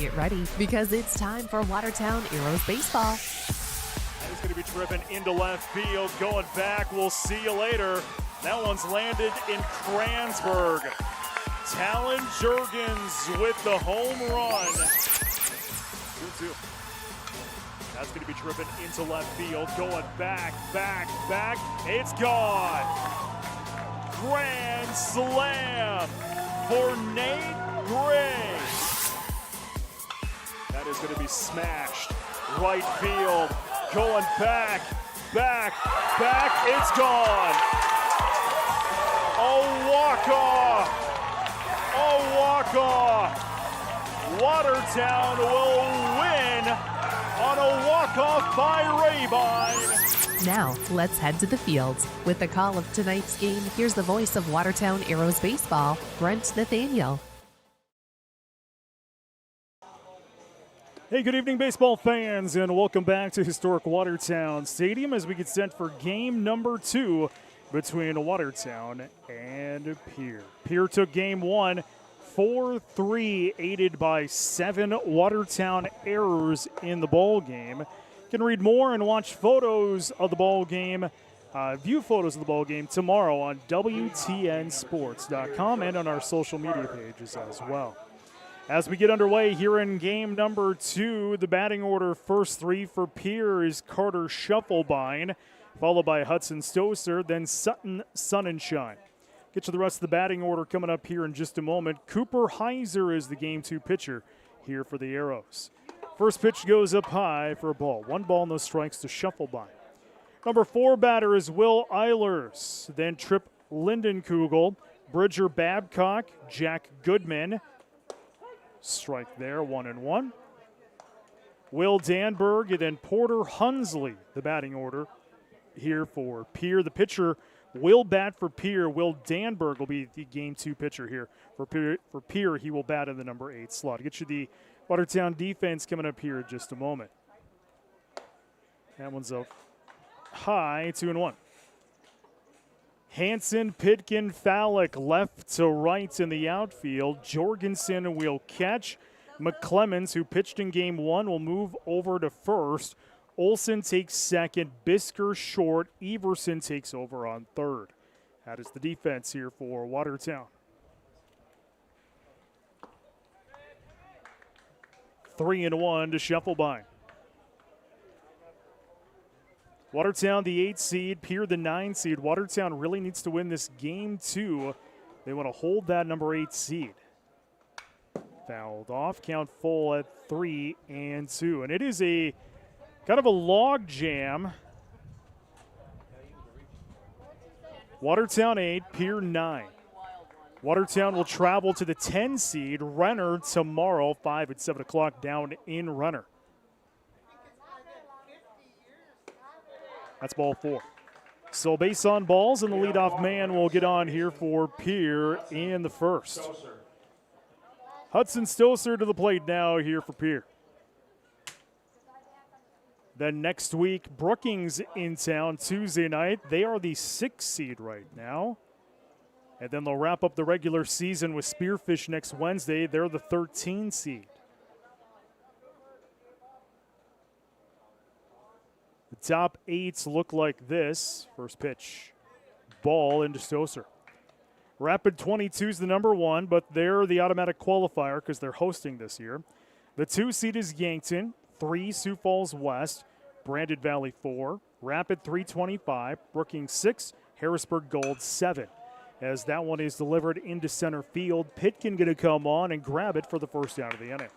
Get ready because it's time for Watertown Aeros baseball. It's going to be driven into left field, going back. We'll see you later. That one's landed in Kranzberg. Talon Jurgens with the home run. 2-2. That's going to be driven into left field, going back. It's gone. Grand slam for Nate Gray. That is going to be smashed. Right field, going back. It's gone. A walk-off. Watertown will win on a walk-off by Rabine. Now, let's head to the fields. With the call of tonight's game, here's the voice of Watertown Aeros baseball, Brent Nathaniel. Hey, good evening, baseball fans, and welcome back to historic Watertown Stadium as we get set for game number 2 between Watertown and Pierre. Pierre took game 1, 4-3, aided by 7 Watertown errors in the ball game. You can read more and watch photos of the ball game, view photos of the ball game tomorrow on WTNsports.com and on our social media pages as well. As we get underway here in game number 2, the batting order first 3 for Pierre is Carter Shufflebine, followed by Hudson Stoser, then Sutton Sunshine. Get to the rest of the batting order coming up here in just a moment. Cooper Heiser is the game 2 pitcher here for the Arrows. First pitch goes up high for a ball. 1 ball, no strikes to Shufflebine. Number 4 batter is Will Eilers, then Trip Lindenkugel, Bridger Babcock, Jack Goodman. Strike there, 1-1. Will Danberg and then Porter Hunsley, the batting order here for Pierre. The pitcher will bat for Pierre. Will Danberg will be the game 2 pitcher here. For Pierre, he will bat in the number 8 slot. Get you the Watertown defense coming up here in just a moment. That one's up high, 2-1. Hansen, Pitkin, Fallick left to right in the outfield. Jorgensen will catch. McClemens, who pitched in game 1, will move over to first. Olsen takes second. Bisker short. Everson takes over on third. That is the defense here for Watertown. 3-1 to Shufflebine. Watertown, the 8 seed, Pierre, the 9 seed. Watertown really needs to win this game 2. They want to hold that number 8 seed. Fouled off, count full at 3-2. And it is a kind of a log jam. Watertown 8, Pierre 9. Watertown will travel to the 10 seed, Renner, tomorrow, 5 at 7 o'clock down in Renner. That's ball 4. So base on balls, and the leadoff man will get on here for Pierre in the first. Hudson Stoser to the plate now here for Pierre. Then next week, Brookings in town Tuesday night. They are the 6th seed right now. And then they'll wrap up the regular season with Spearfish next Wednesday. They're the 13 seed. The top 8s look like this. First pitch, ball into Stoser. Rapid 22 is the number 1, but they're the automatic qualifier because they're hosting this year. The 2 seed is Yankton, 3 Sioux Falls West, Brandon Valley 4, Rapid 325, Brookings 6, Harrisburg Gold 7. As that one is delivered into center field, Pitkin going to come on and grab it for the first out of the inning.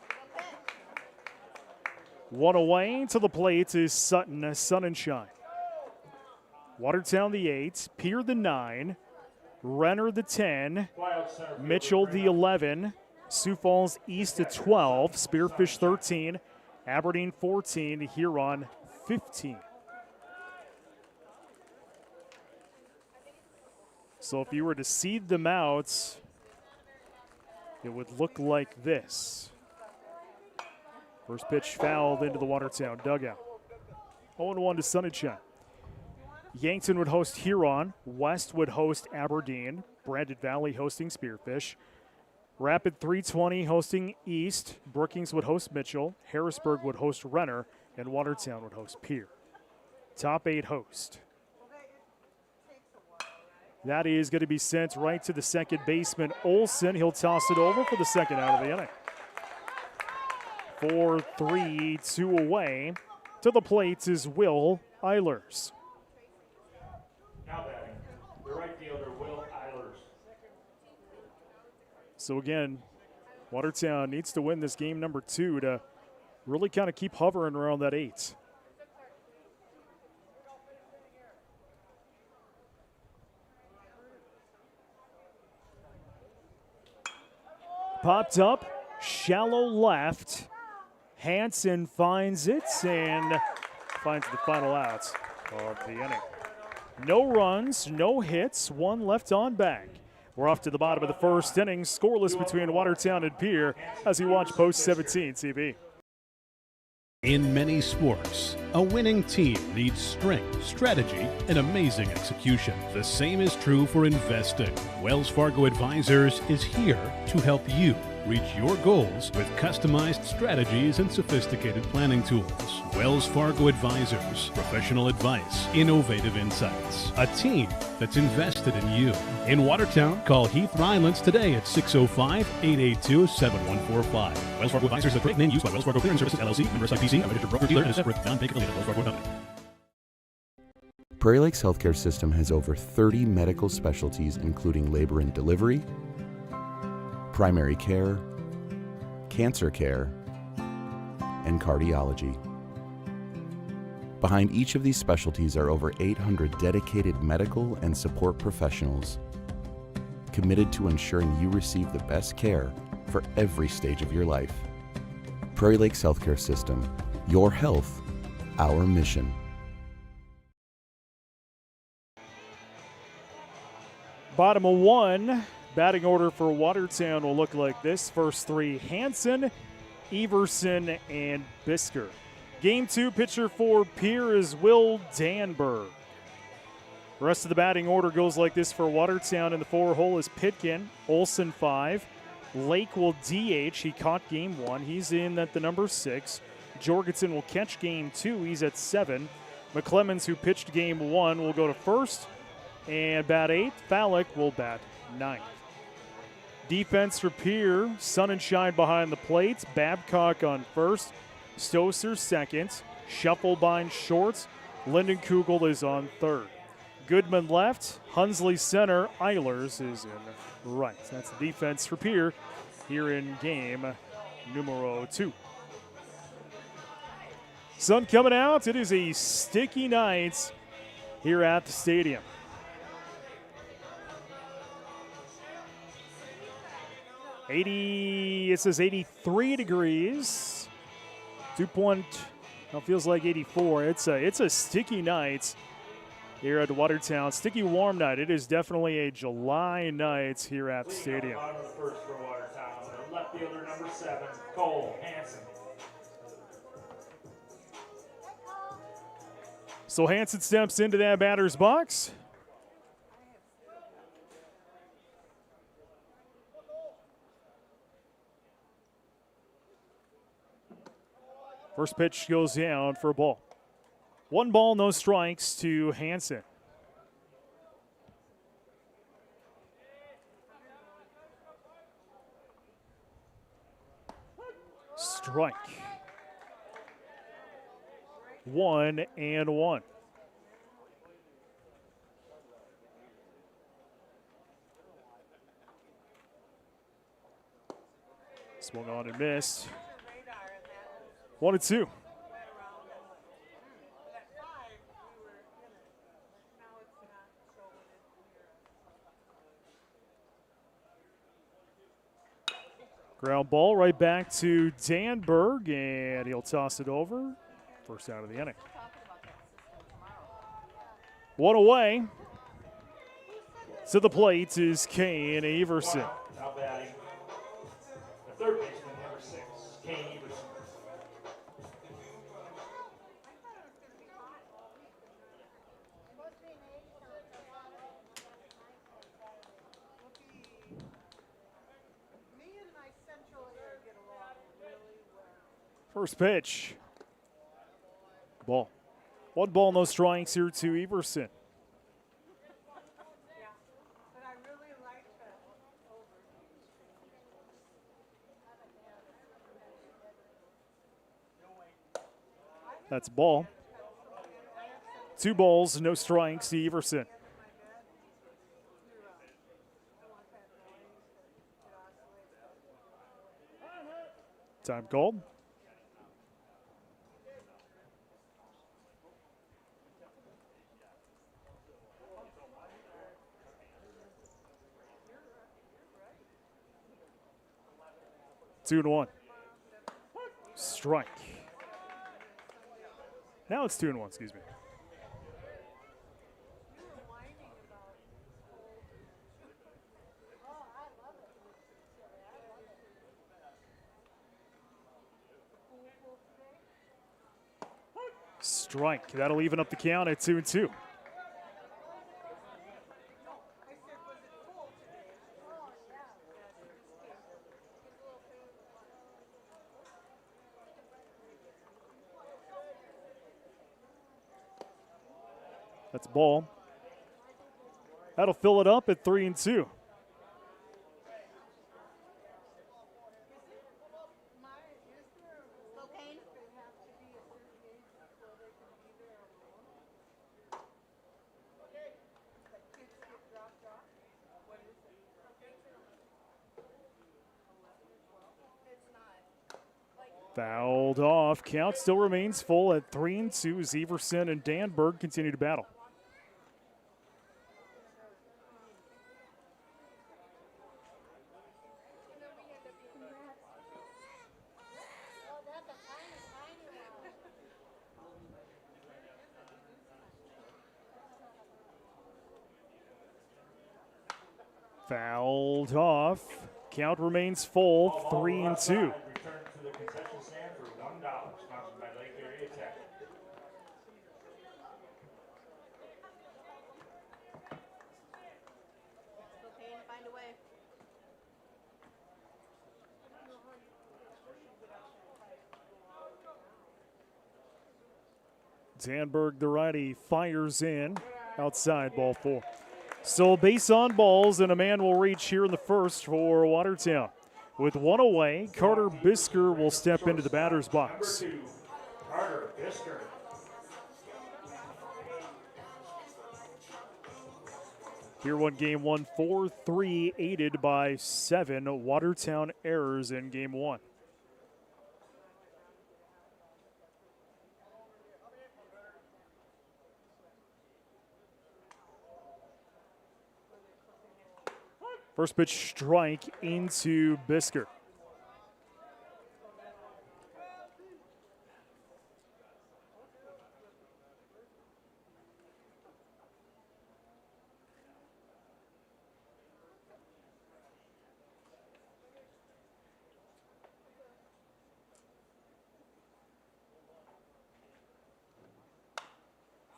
One away to the plate is Sutton Sunshine. Watertown the 8, Pierre the 9, Renner the 10, Mitchell the 11, Sioux Falls East the 12, Spearfish 13, Aberdeen 14, Huron 15. So if you were to seed them out, it would look like this. First pitch fouled into the Watertown dugout. 0-1 to Sunshine. Yankton would host Huron. West would host Aberdeen. Brandon Valley hosting Spearfish. Rapid 320 hosting East. Brookings would host Mitchell. Harrisburg would host Renner. And Watertown would host Pierre. Top 8 host. That is going to be sent right to the second baseman, Olson. He'll toss it over for the second out of the inning. 4-3, 2 away. To the plate is Will Eilers. Now batting, the right fielder, Will Eilers. So again, Watertown needs to win this game number 2 to really kind of keep hovering around that 8. Popped up, shallow left. Hansen finds it and finds the final out of the inning. No runs, no hits, 1 left on bag. We're off to the bottom of the first inning, scoreless between Watertown and Pierre as you watch Post 17 TV. In many sports, a winning team needs strength, strategy, and amazing execution. The same is true for investing. Wells Fargo Advisors is here to help you reach your goals with customized strategies and sophisticated planning tools. Wells Fargo Advisors, professional advice, innovative insights, a team that's invested in you. In Watertown, call Heath Rylands today at 605-882-7145. Wells Fargo Advisors is a trade name used by Wells Fargo Clearing Services, LLC, member SIPC, a registered broker-dealer, and is separate, non-bank affiliated Wells Fargo Company. Prairie Lakes Healthcare System has over 30 medical specialties including labor and delivery, primary care, cancer care, and cardiology. Behind each of these specialties are over 800 dedicated medical and support professionals committed to ensuring you receive the best care for every stage of your life. Prairie Lakes Healthcare System, your health, our mission. Bottom of 1, batting order for Watertown will look like this. First 3, Hansen, Everson, and Bisker. Game 2, pitcher for Pierre is Will Danberg. The rest of the batting order goes like this for Watertown. In the 4 hole is Pitkin, Olson 5. Lake will DH. He caught game 1. He's in at the number 6. Jorgensen will catch game 2. He's at 7. McClemens, who pitched game 1, will go to first. And bat 8, Fallick will bat 9th. Defense for Pierre, Sun and Shine behind the plate. Babcock on first. Stoser second. Shufflebein short. Linden Kugel is on third. Goodman left. Hunsley center. Eilers is in right. That's the defense for Pierre here in game numero 2. Sun coming out. It is a sticky night here at the stadium. It says 83 degrees. Feels like 84. It's a sticky night here at Watertown. Sticky warm night. It is definitely a July night here at the stadium. Bottom of the first for Watertown, the left fielder number 7, Cole Hansen. So Hansen steps into that batter's box. First pitch goes down for a ball. 1 ball, no strikes to Hansen. Strike. 1-1. Swung on and missed. 1-2. Ground ball right back to Danberg, and he'll toss it over. First out of the inning. 1 away. To the plate is Kane Everson. Now batting, the third baseman number 6, Kane Everson. First pitch. Ball. 1 ball, no strikes here to Everson. That's ball. 2 balls, no strikes to Everson. Time called. Two and 1. Strike. Now it's 2 and 1, excuse me. Strike. That'll even up the count at 2 and 2. That's ball. That'll fill it up at 3 and 2. Fouled off. Count still remains full at 3 and 2 as Everson and Danberg continue to battle. Fouled off. Count remains full, 3 and 2. Return to the concession stand for $1, sponsored by Lake Area Tech. Find a way. Danberg, the righty, fires in. Outside, ball 4. So base on balls, and a man will reach here in the first for Watertown. With 1 away, Carter Bisker will step into the batter's box. Number 2, Carter Bisker. Here won game 1, 4-3, aided by 7 Watertown errors in game 1. First pitch strike into Bisker.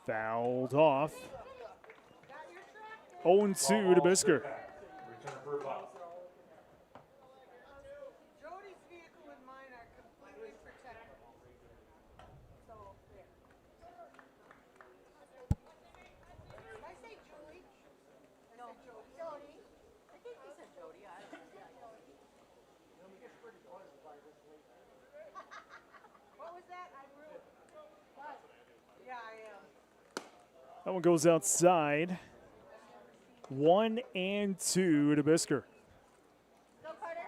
Fouled off. 0-2 to Bisker. Return for a buck. Jody's vehicle and mine are completely protected. So, yeah. Did I say Julie? No, Jody. I think he said Jody. I don't know. What was that? I really. What? Yeah, I am. That one goes outside. 1 and 2 to Bisker. Go, Carter.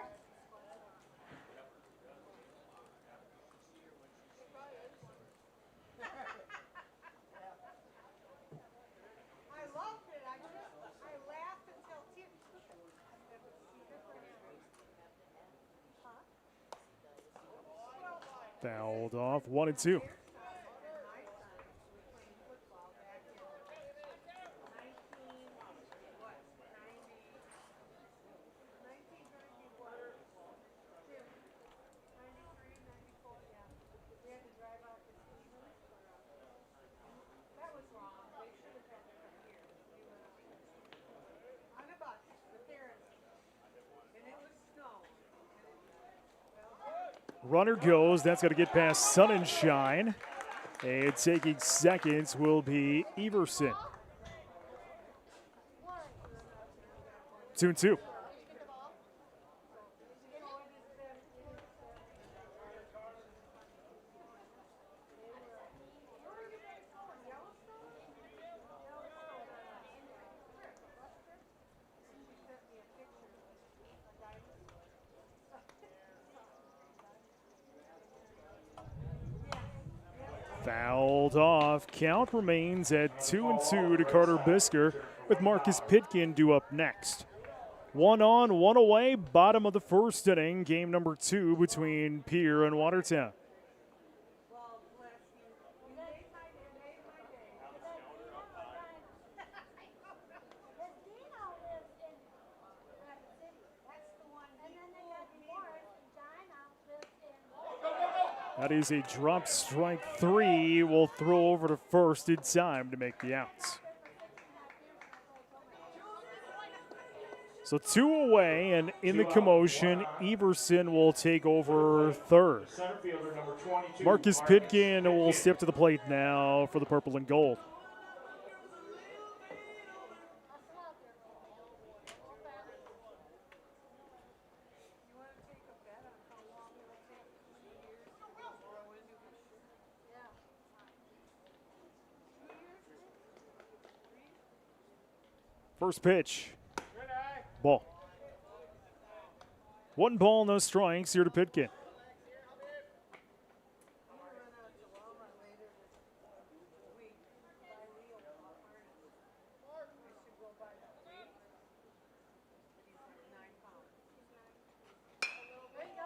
I loved it. I laughed until tears. Fouled off. 1 and 2. Runner goes. That's got to get past Sun and Shine. And taking seconds will be Everson. 2-2. Fouled off. Count remains at 2-2 to Carter Bisker, with Marcus Pitkin due up next. 1 on, 1 away, bottom of the first inning, game number 2 between Pierre and Watertown. That is a drop strike 3. Will throw over to first in time to make the outs. So 2 away, and in the commotion, Everson will take over third. Marcus Pitkin will step to the plate now for the purple and gold. First pitch. Ball. 1 ball, no strikes here to Pitkin.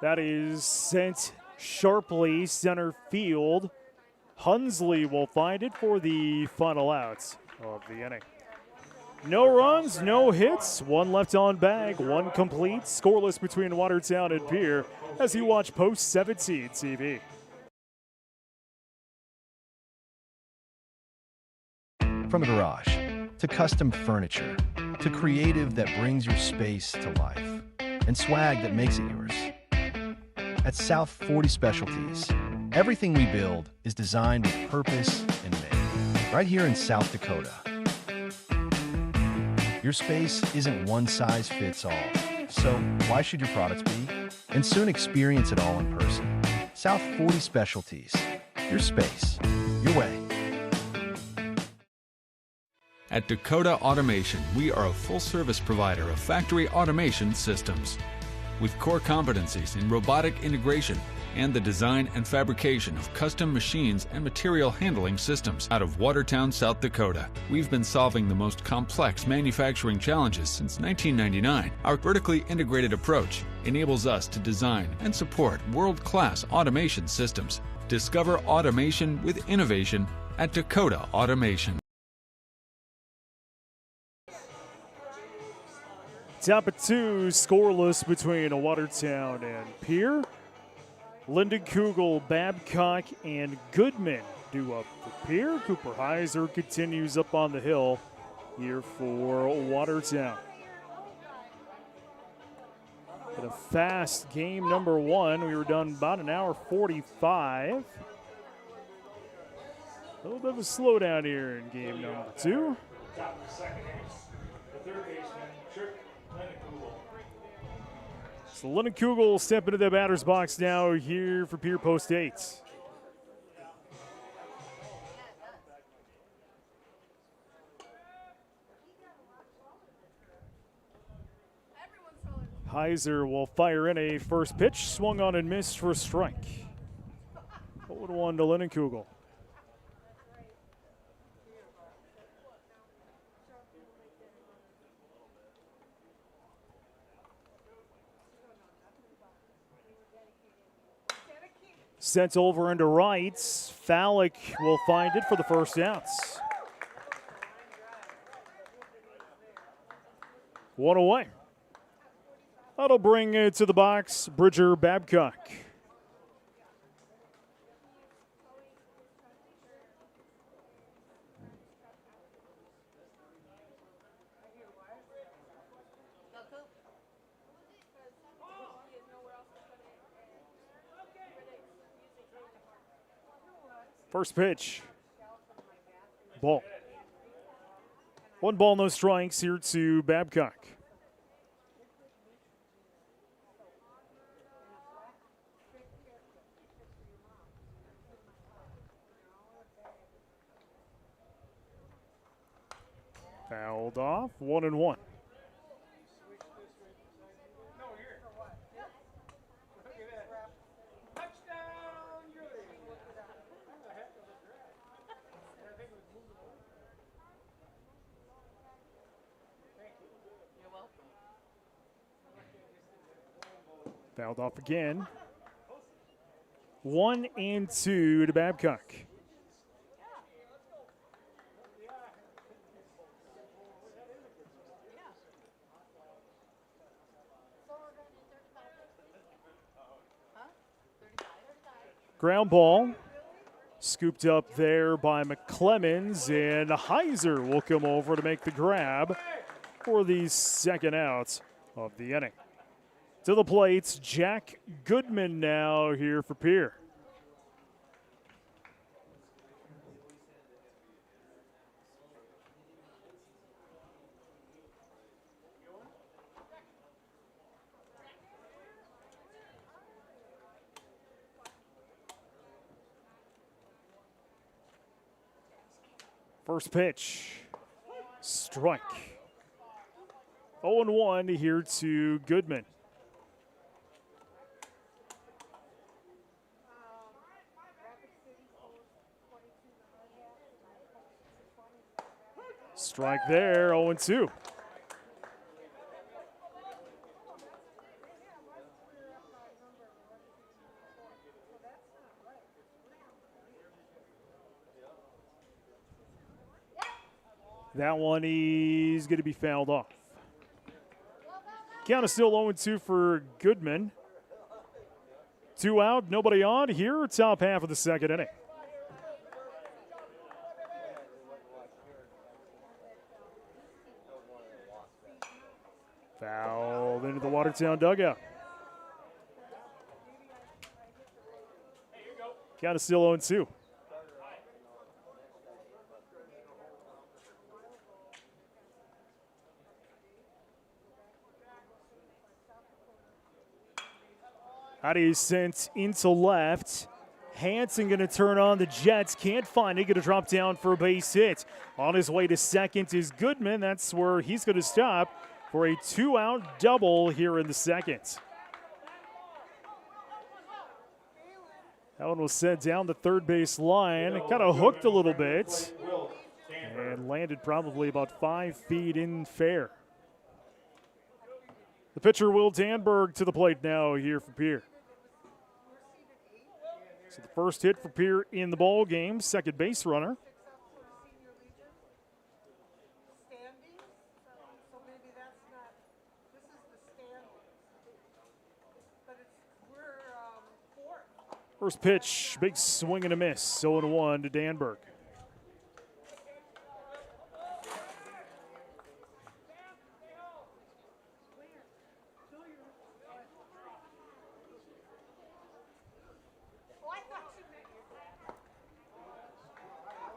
That is sent sharply center field. Hunsley will find it for the final outs of the inning. No runs, no hits, 1 left on bag, 1 complete, scoreless between Watertown and Pierre as you watch Post 17 TV. From the garage to custom furniture to creative that brings your space to life and swag that makes it yours. At South 40 Specialties, everything we build is designed with purpose and made right here in South Dakota. Your space isn't one size fits all, so why should your products be? And soon experience it all in person. South 40 Specialties, your space, your way. At Dakota Automation, we are a full-service provider of factory automation systems. With core competencies in robotic integration and the design and fabrication of custom machines and material handling systems out of Watertown, South Dakota. We've been solving the most complex manufacturing challenges since 1999. Our vertically integrated approach enables us to design and support world-class automation systems. Discover automation with innovation at Dakota Automation. Top of 2, scoreless between Watertown and Pierre. Lyndon Kugel, Babcock, and Goodman due up for Pierre. Cooper Heiser continues up on the hill here for Watertown. At a fast game number 1. We were done about 1 hour 45. A little bit of a slowdown here in game number 2. Top of the second inning, the third baseman, Lyndon Kugel. So Lyndon Kugel will step into the batter's box now here for Pierre Post 8. Heiser will fire in a first pitch, swung on and missed for a strike. 0-1 to Lyndon Kugel. Sent over into right. Fallick will find it for the first outs. 1 away. That'll bring it to the box, Bridger Babcock. First pitch. Ball. 1 ball, no strikes here to Babcock. Fouled off, 1-1. Fouled off again. 1-2 to Babcock. Ground ball. Scooped up there by McClemens, and Heiser will come over to make the grab for the second out of the inning. To the plates, Jack Goodman now here for Pierre. First pitch, strike. 0-1 here to Goodman. Strike there, 0-2. That one is going to be fouled off. Count is still 0-2 for Goodman. 2 out, nobody on here, top half of the second inning. Fouled into the Watertown dugout. Count is still 0-2. Howdy sent into left. Hanson going to turn on the Jets. Can't find it. Going to drop down for a base hit. On his way to second is Goodman. That's where he's going to stop for a 2-out double here in the second. That one was sent down the third base line. It kind of hooked a little bit and landed probably about 5 feet in fair. The pitcher, Will Danberg, to the plate now here for Pierre. So the first hit for Pierre in the ball game, second base runner. First pitch, big swing and a miss, 0-1 to Danberg.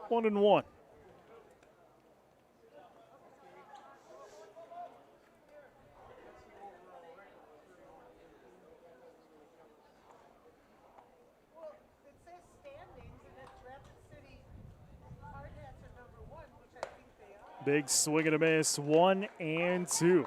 One and one. Big swing and a miss, 1-2.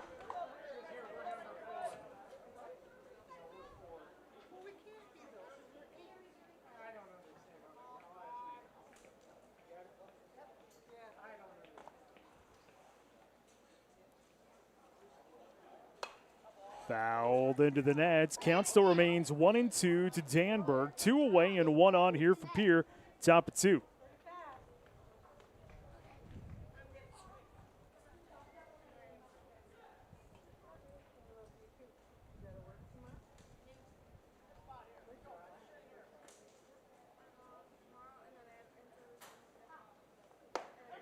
Fouled into the nets. Count still remains 1-2 to Danberg. 2 away and 1 on here for Pierre. Top of 2.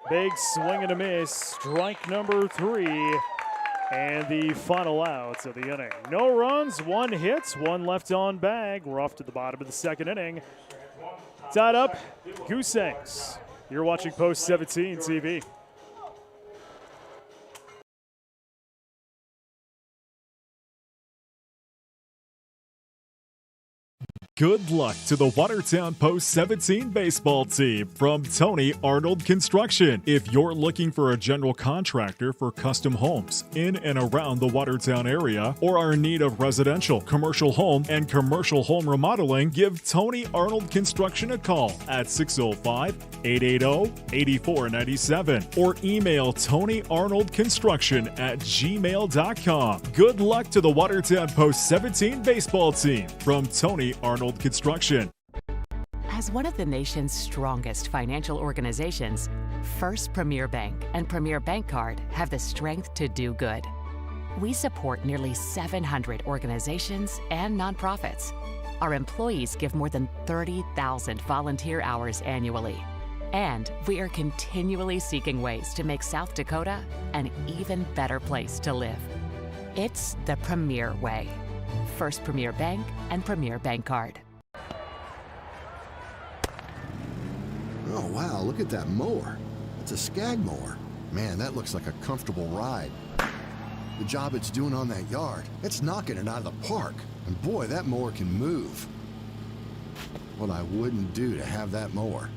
Big swing and a miss. Strike number 3. And the final out of the inning. No runs, 1 hit, 1 left on bag. We're off to the bottom of the second inning. Tied up, Goose Eggs. You're watching Post 17 TV. Good luck to the Watertown Post 17 baseball team from Tony Arnold Construction. If you're looking for a general contractor for custom homes in and around the Watertown area or are in need of residential, commercial home, and commercial home remodeling, give Tony Arnold Construction a call at 605-880-8497 or email TonyArnoldConstruction@gmail.com. Good luck to the Watertown Post 17 baseball team from Tony Arnold Construction. As one of the nation's strongest financial organizations, First Premier Bank and Premier Bank Card have the strength to do good. We support nearly 700 organizations and nonprofits. Our employees give more than 30,000 volunteer hours annually. And we are continually seeking ways to make South Dakota an even better place to live. It's the Premier way. First Premier Bank and Premier Bank Card. Oh, wow, look at that mower. It's a Skag mower. Man, that looks like a comfortable ride. The job it's doing on that yard, it's knocking it out of the park. And boy, that mower can move. What I wouldn't do to have that mower.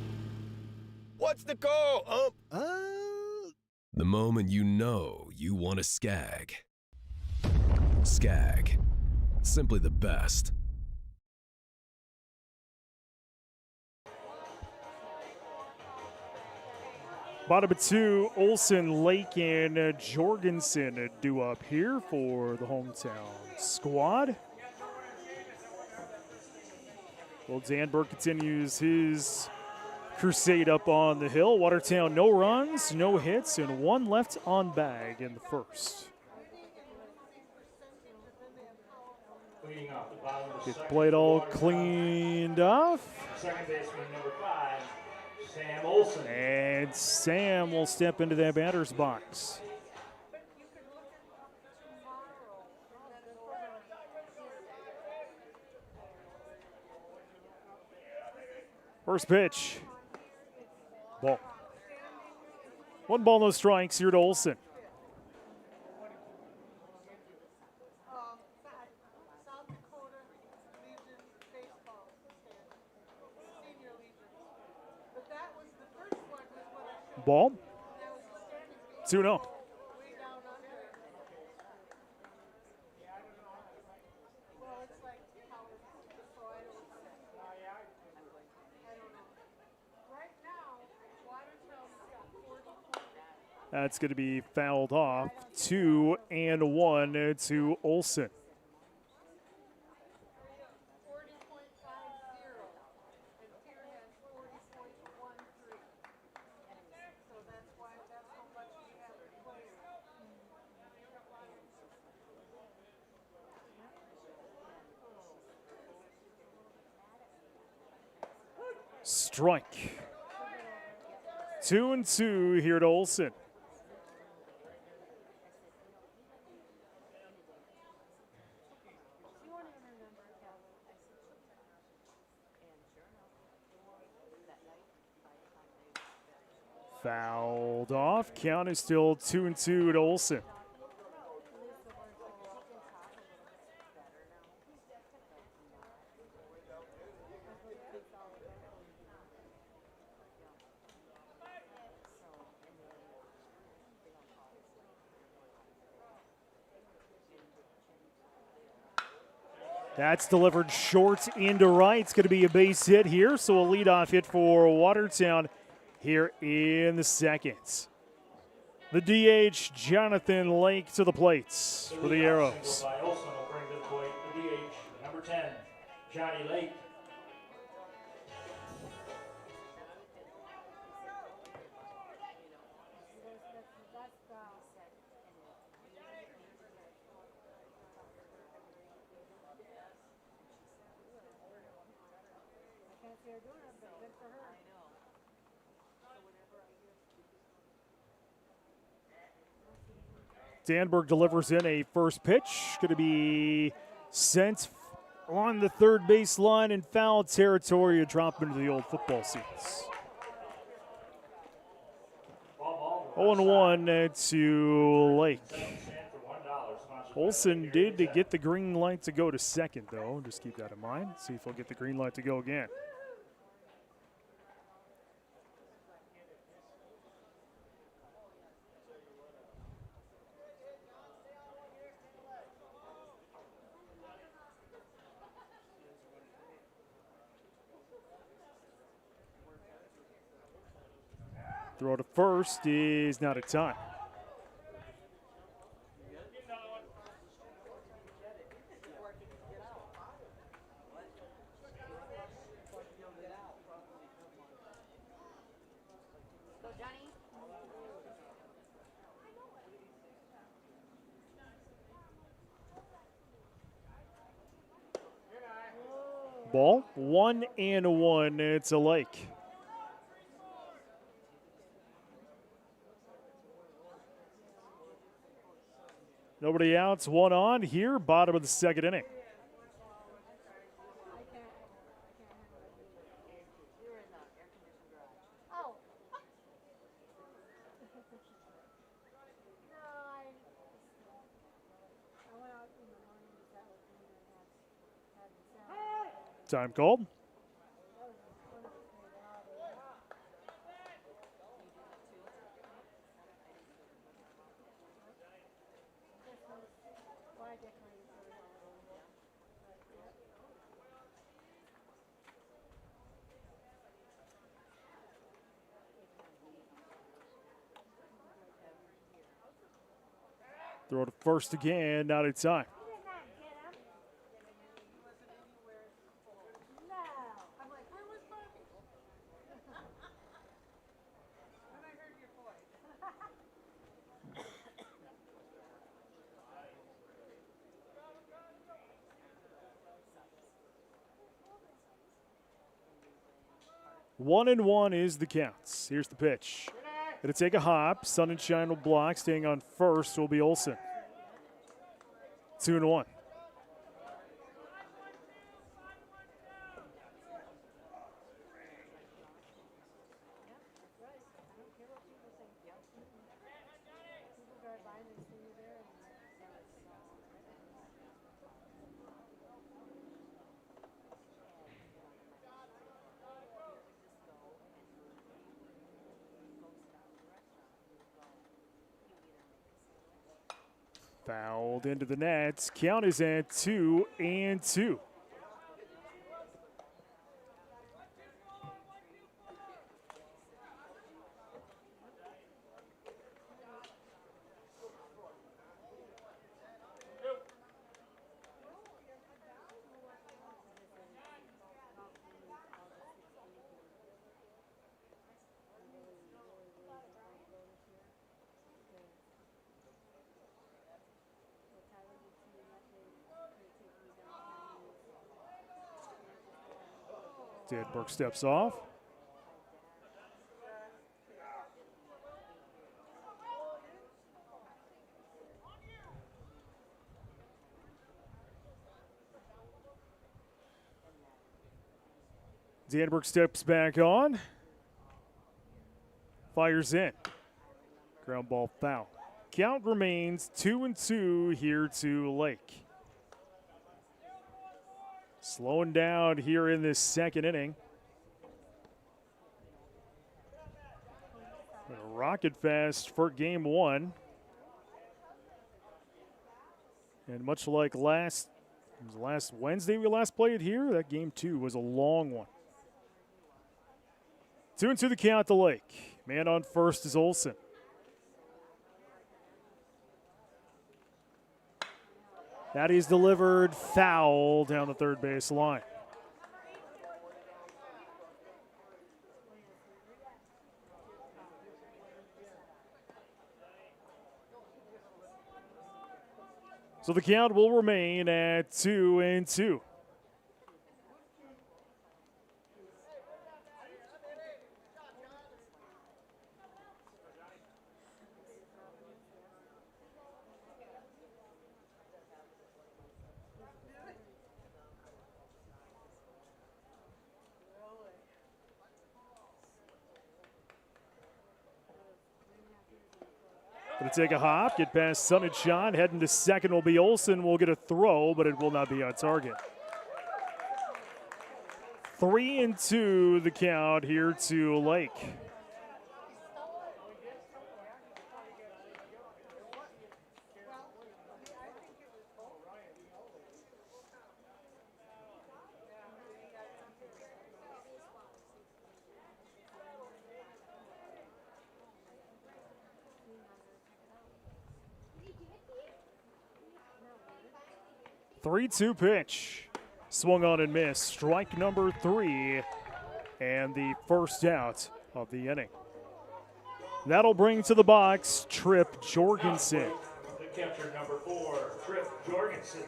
What's the call, The moment you know you want a Skag. Skag. Simply the best. Bottom of 2, Olson, Lake, and Jorgensen due up here for the hometown squad. Well, Danberg continues his crusade up on the hill. Watertown, no runs, no hits, and one left on bag in the first. Get the plate all cleaned off. Second baseman number 5, Sam Olson. And Sam will step into that batter's box. First pitch. Ball. 1 ball, no strikes here to Olson. South Dakota Legion baseball senior legion. But that was the first one was what I showed. Ball. That was standing 2-0. way down under. Well, it's like Howard, so I don't know. Right now, Watertown's got 40 points. That's going to be fouled off. 2-1 to Olson. 40.50, and Pierre has 40.13. So that's why that's how much we have to play. Strike. 2-2 here to Olson. Fouled off. Count is still 2-2 to Olson. That's delivered short into right. It's going to be a base hit here, so a leadoff hit for Watertown here in the second. The DH, Jonathan Lake, to the plate for the Arrows. By Olson will bring to the plate the DH, number 10, Johnny Lake. Danberg delivers in a first pitch. Going to be sent on the third base line in foul territory, a drop into the old football seats. 0-1 to Lake. Olsen did to get the green light to go to second, though. Just keep that in mind. See if he'll get the green light to go again. Throw to first is not a time. Ball 1-1. It's a Lake. Nobody outs, one on here, bottom of the second inning. Time called. Throw to first again, not in time. One and one is the counts. Here's the pitch. Going to take a hop. Sun and Shine will block. Staying on first will be Olsen. 2-1. Fouled into the nets. Count is at 2-2. Danberg steps off. Danberg steps back on. Fires in. Ground ball foul. Count remains 2-2 here to Lake. Slowing down here in this second inning. Rocket fast for game one. And much like last Wednesday we last played here, that game two was a long one. 2-2 the count to Lake. Man on first is Olsen. That is delivered foul down the third base line. So the count will remain at 2-2. Going to take a hop, get past Sonnenschein. Heading to second will be Olsen. Will get a throw, but it will not be on target. 3-2 the count here to Lake. Three-two pitch. Swung on and missed. Strike number 3 and the first out of the inning. That'll bring to the box Tripp Jorgensen. The catcher number 4, Tripp Jorgensen.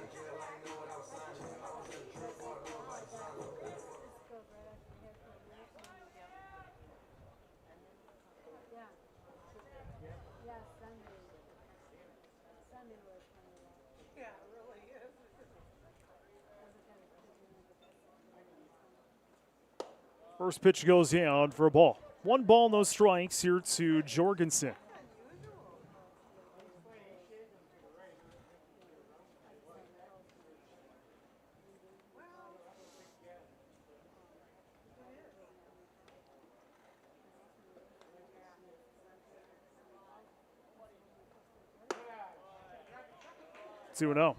First pitch goes down for a ball. 1 ball, no strikes here to Jorgensen. Two 2-0.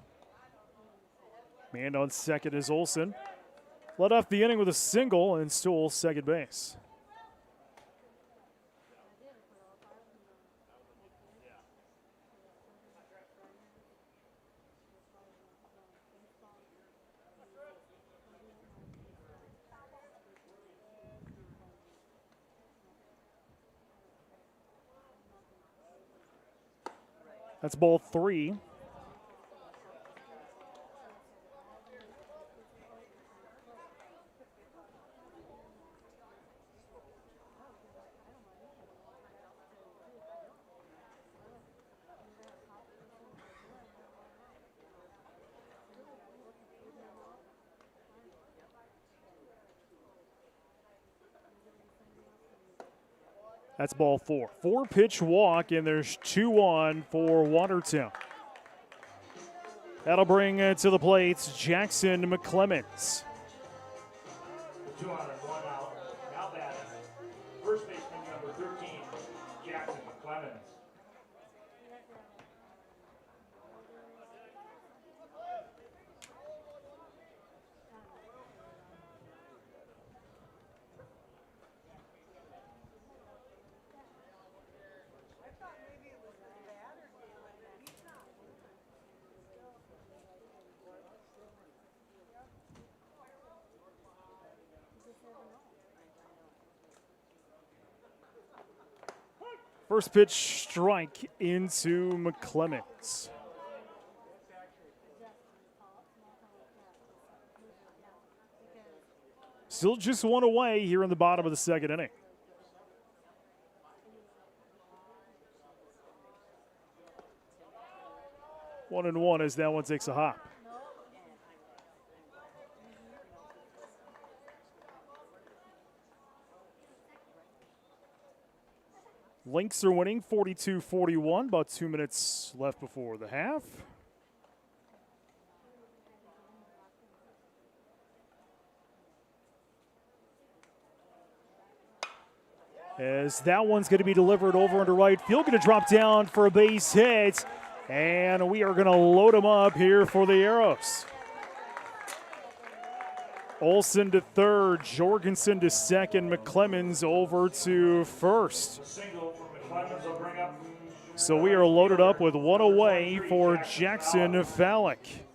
Man on second is Olsen. Led off the inning with a single and stole second base. That's ball 3. That's ball 4. 4-pitch walk, and there's 2 on for Watertown. That'll bring to the plate Jackson McClemens. 2 on and 1 out. Now batting. First baseman number 13, Jackson McClemens. First pitch strike into McClemens. Still just 1 away here in the bottom of the second inning. One and one as that one takes a hop. Lynx are winning 42-41, about 2 minutes left before the half. As that one's going to be delivered over into right field, going to drop down for a base hit, and we are going to load them up here for the Arrows. Olsen to third, Jorgensen to second, McClemens over to first. So we are loaded up with 1 away for Jackson Fallick.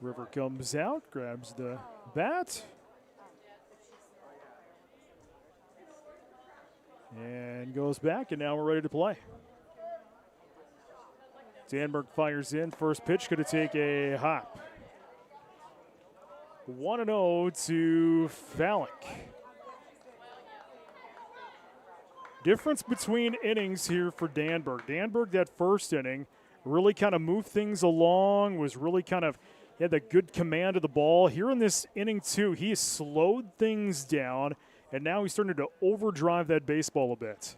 River comes out, grabs the bat. And goes back, and now we're ready to play. Danberg fires in. First pitch going to take a hop. 1-0 to Fallick. Difference between innings here for Danberg. Danberg, that first inning, really kind of moved things along, was really kind of had that good command of the ball. Here in this inning, too, he has slowed things down, and now he's starting to overdrive that baseball a bit.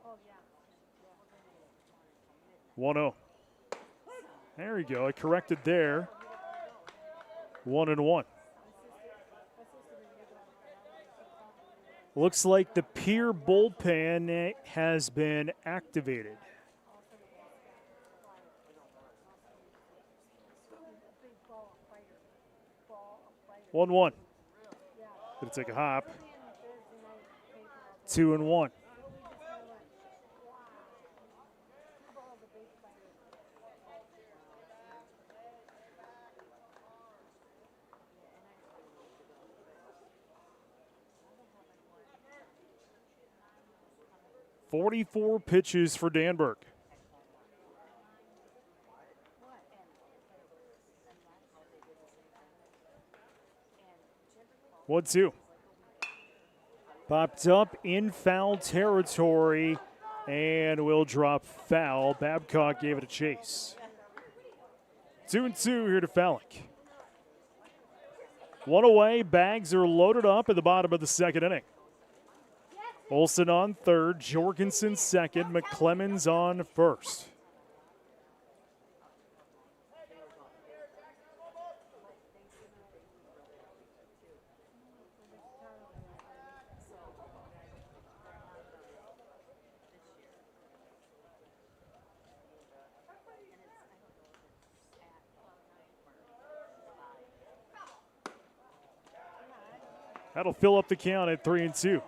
Oh, yeah. 1-0. There you go. I corrected there. 1-1. Looks like the Pierre bullpen has been activated. 1-1. Gonna take a hop. 2-1. .44 pitches for Danberg. One, two. Popped up in foul territory and will drop foul. Babcock gave it a chase. 2-2 here to Fallick. One away. Bags are loaded up at the bottom of the second inning. Olsen on third, Jorgensen second, McClemens on first. That'll fill up the count at 3-2.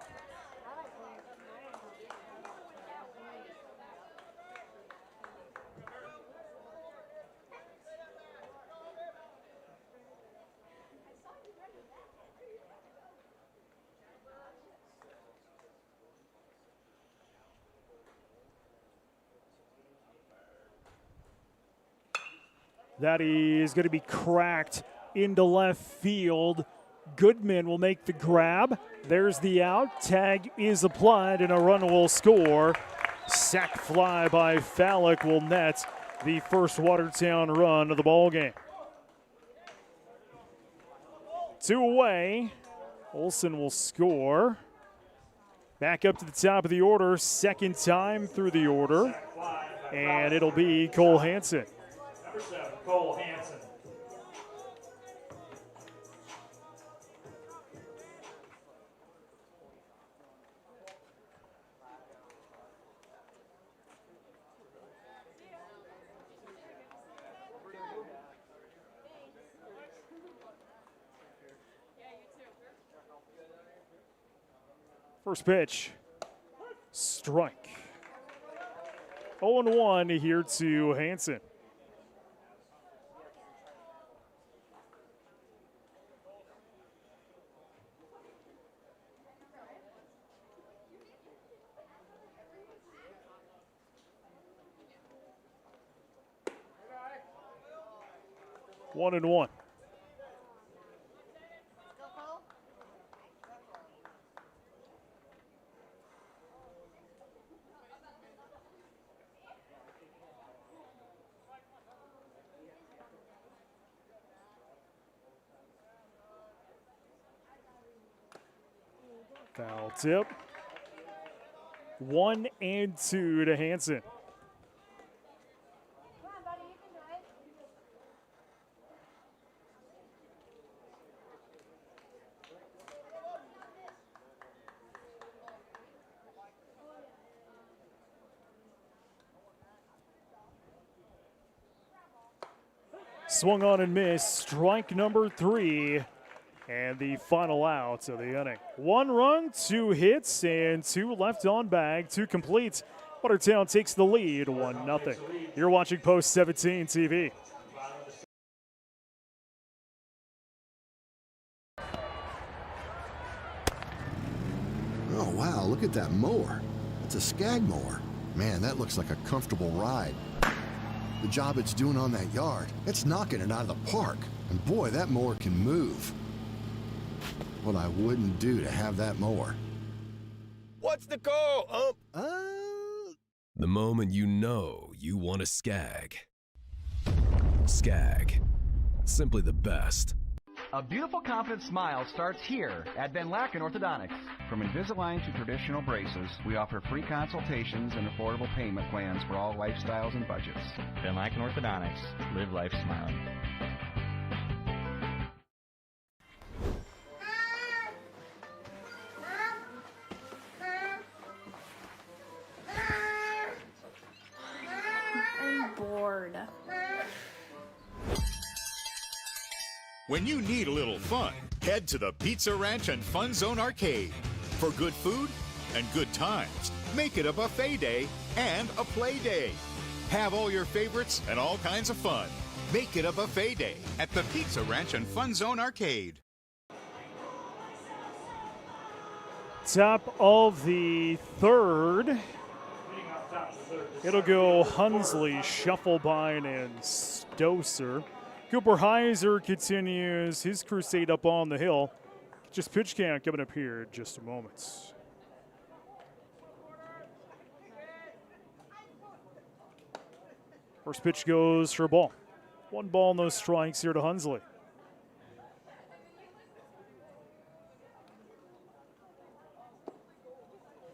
That is going to be cracked into left field. Goodman will make the grab. There's the out. Tag is applied, and a run will score. Sac fly by Fallick will net the first Watertown run of the ball game. 2 away. Olsen will score. Back up to the top of the order, second time through the order, and it'll be Cole Hansen. Number 7, Cole Hansen. First pitch, strike. 0-1 here to Hansen. One and one. Foul tip. 1-2 to Hansen. Swung on and missed. Strike number 3. And the final out of the inning. 1 run, 2 hits, and 2 left on bag, 2 complete. Watertown takes the lead, 1-0. You're watching Post 17 TV. Oh, wow, look at that mower. It's a Skag mower. Man, that looks like a comfortable ride. The job it's doing on that yard, it's knocking it out of the park. And boy, that mower can move. what I wouldn't do to have that mower. What's the call, ump? The moment you know you want to skag. Skag. Simply the best. A beautiful, confident smile starts here at Van Laken Orthodontics. From Invisalign to traditional braces, we offer free consultations and affordable payment plans for all lifestyles and budgets. Van Laken Orthodontics. Live life smiling. I'm bored. When you need a little fun, head to the Pizza Ranch and Fun Zone Arcade. For good food and good times, make it a buffet day and a play day. Have all your favorites and all kinds of fun. Make it a buffet day at the Pizza Ranch and Fun Zone Arcade. Top of the third. It'll go Hunsley, Shufflebine, and Stoser. Cooper Heiser continues his crusade up on the hill. Just pitch count coming up here in just a moment. First pitch goes for a ball. 1 ball, no strikes here to Hunsley.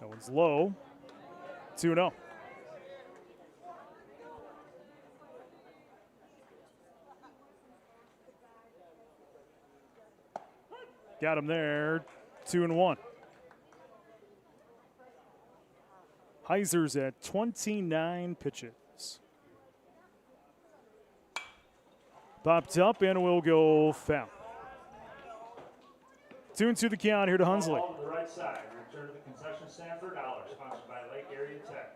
That one's low. 2-0. Got him there, 2-1. Heiser's at 29 pitches. Popped up and will go foul. 2-2 the count here to Hunsley. Ball to the right side. Return to the concession stand for $1. Sponsored by Lake Area Tech.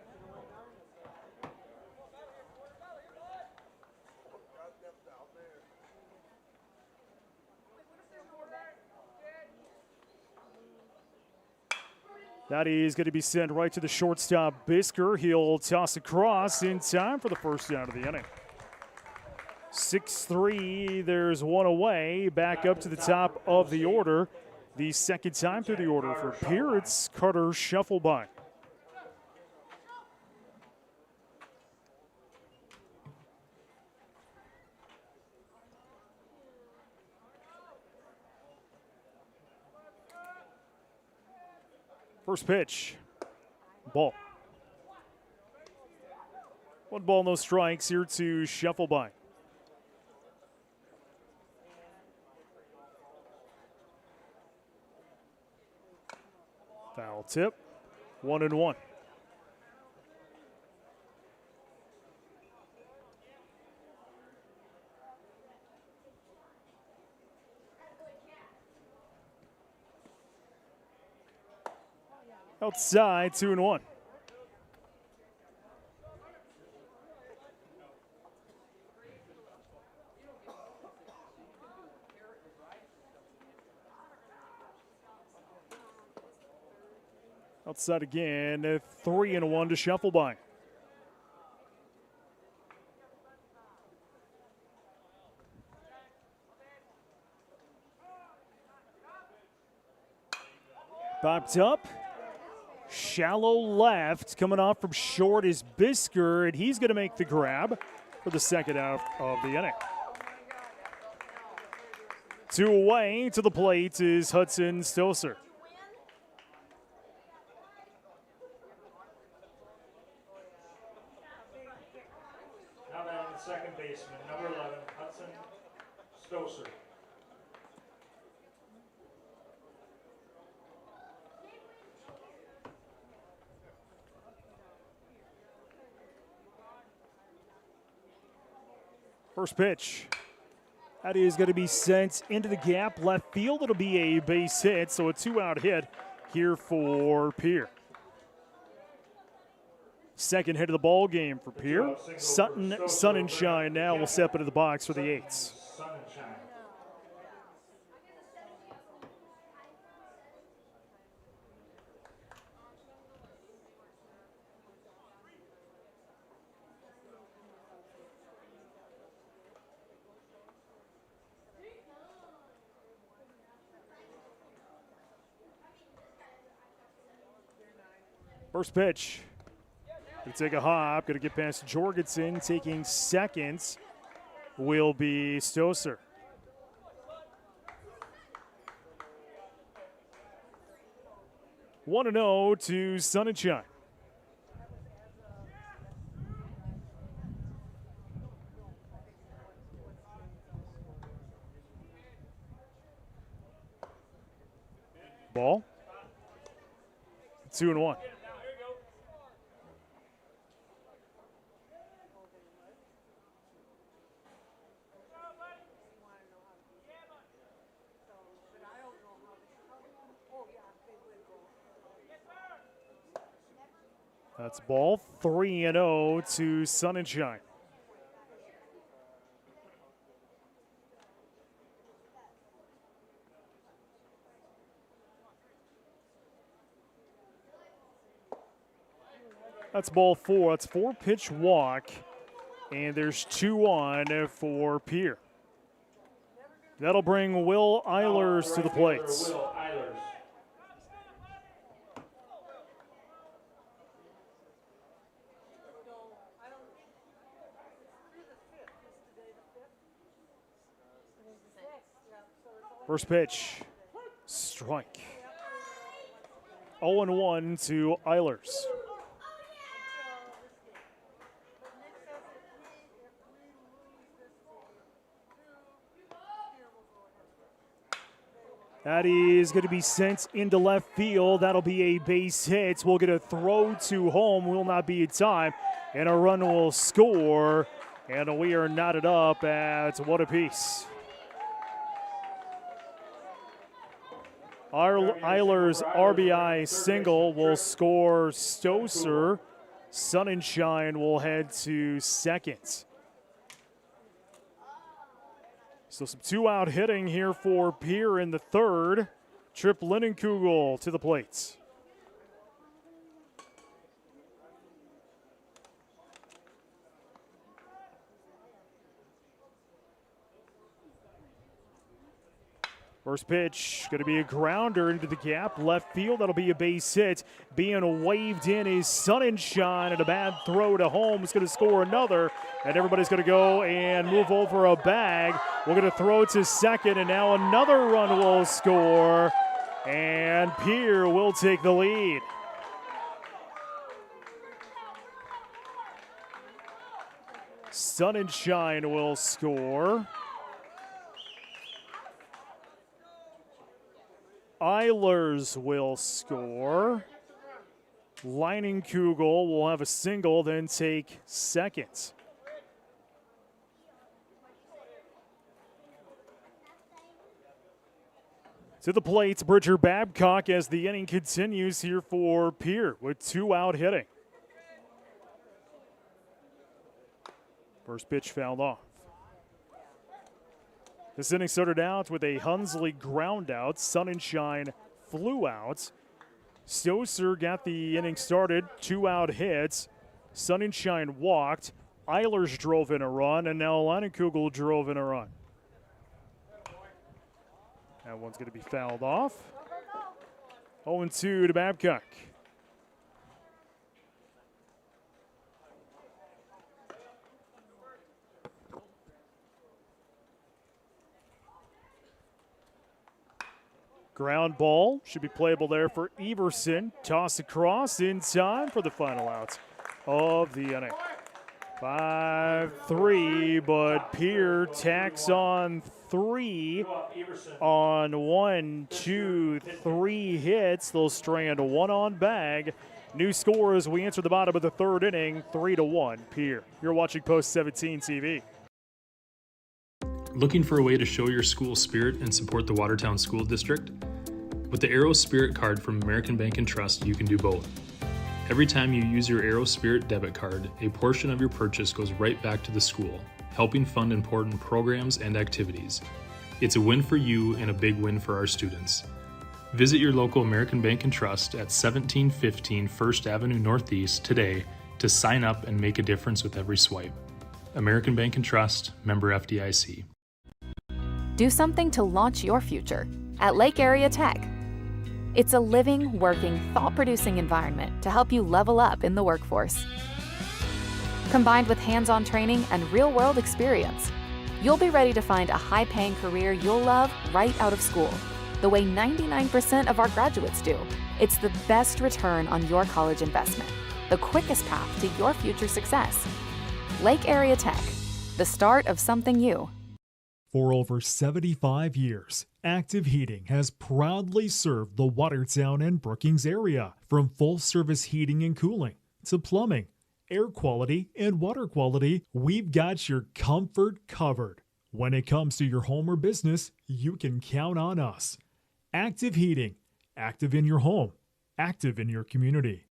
That is going to be sent right to the shortstop, Bisker. He'll toss across in time for the first out of the inning. 6-3, there's one away. Back up to the top of the order. The second time through the order for Pierre, it's Carter Shufflebine. First pitch, ball. 1 ball, no strikes here to Shufflebine. Foul tip, 1-1. Outside, 2-1. Outside again, 3-1 to Shufflebine. Popped up. Shallow left, coming off from short is Bisker, and he's going to make the grab for the second out of the inning. 2 away to the plate is Hudson Stoser. Now down the second baseman, number 11, Hudson Stoser. First pitch. That is going to be sent into the gap left field. It'll be a base hit, so a 2-out hit here for Pierre. Second hit of the ball game for Pierre. Sutton, Sun and Shine now will step into the box for the eights. Sun and Shine. First pitch. Going to take a hop. Going to get past Jorgensen. Taking seconds will be Stoser. One and 0 to Sun and Shine. Ball. 2-1. That's ball. 3-0 to Sun and Shine. That's ball 4. That's 4-pitch walk, and there's 2 on for Pierre. That'll bring Will Eilers to the plate. First pitch, strike. 0-1 to Eilers. That is going to be sent into left field. That'll be a base hit. We'll get a throw to home. Will not be in time. And a run will score. And we are knotted up at 1 apiece. Eilers' RBI single will score Stoser. Sun and Shine will head to second. So some 2-out hitting here for Pierre in the third. Trip Lindenkugel to the plate. First pitch, going to be a grounder into the gap, left field. That'll be a base hit. Being waved in is Sun and Shine, and a bad throw to home is going to score another. And everybody's going to go and move over a bag. We're going to throw to second, and now another run will score. And Pierre will take the lead. Sun and Shine will score. Eilers will score. Lindenkugel will have a single, then take second. To the plate, Bridger Babcock as the inning continues here for Pierre with 2-out hitting. First pitch fouled off. This inning started out with a Hunsley ground out. Sun and Shine flew out. Stoser got the inning started. 2-out hits. Sun and Shine walked. Eilers drove in a run, and now Lindenkugel drove in a run. That one's going to be fouled off. 0-2 to Babcock. Ground ball should be playable there for Everson. Toss across in time for the final out of the inning. 5-3, but Pierre tacks on 3 on 1, 2, 3 hits. They'll strand 1 on bag. New score as we enter the bottom of the third inning, 3-1 Pierre. You're watching Post 17 TV. Looking for a way to show your school spirit and support the Watertown School District? With the Aero Spirit card from American Bank and Trust, you can do both. Every time you use your Aero Spirit debit card, a portion of your purchase goes right back to the school, helping fund important programs and activities. It's a win for you and a big win for our students. Visit your local American Bank and Trust at 1715 First Avenue Northeast today to sign up and make a difference with every swipe. American Bank and Trust, member FDIC. Do something to launch your future at Lake Area Tech. It's a living, working, thought-producing environment to help you level up in the workforce. Combined with hands-on training and real-world experience, you'll be ready to find a high-paying career you'll love right out of school, the way 99% of our graduates do. It's the best return on your college investment, the quickest path to your future success. Lake Area Tech, the start of something new. For over 75 years, Active Heating has proudly served the Watertown and Brookings area, from full-service heating and cooling to plumbing, air quality, and water quality. We've got your comfort covered. When it comes to your home or business, you can count on us. Active Heating, active in your home, active in your community.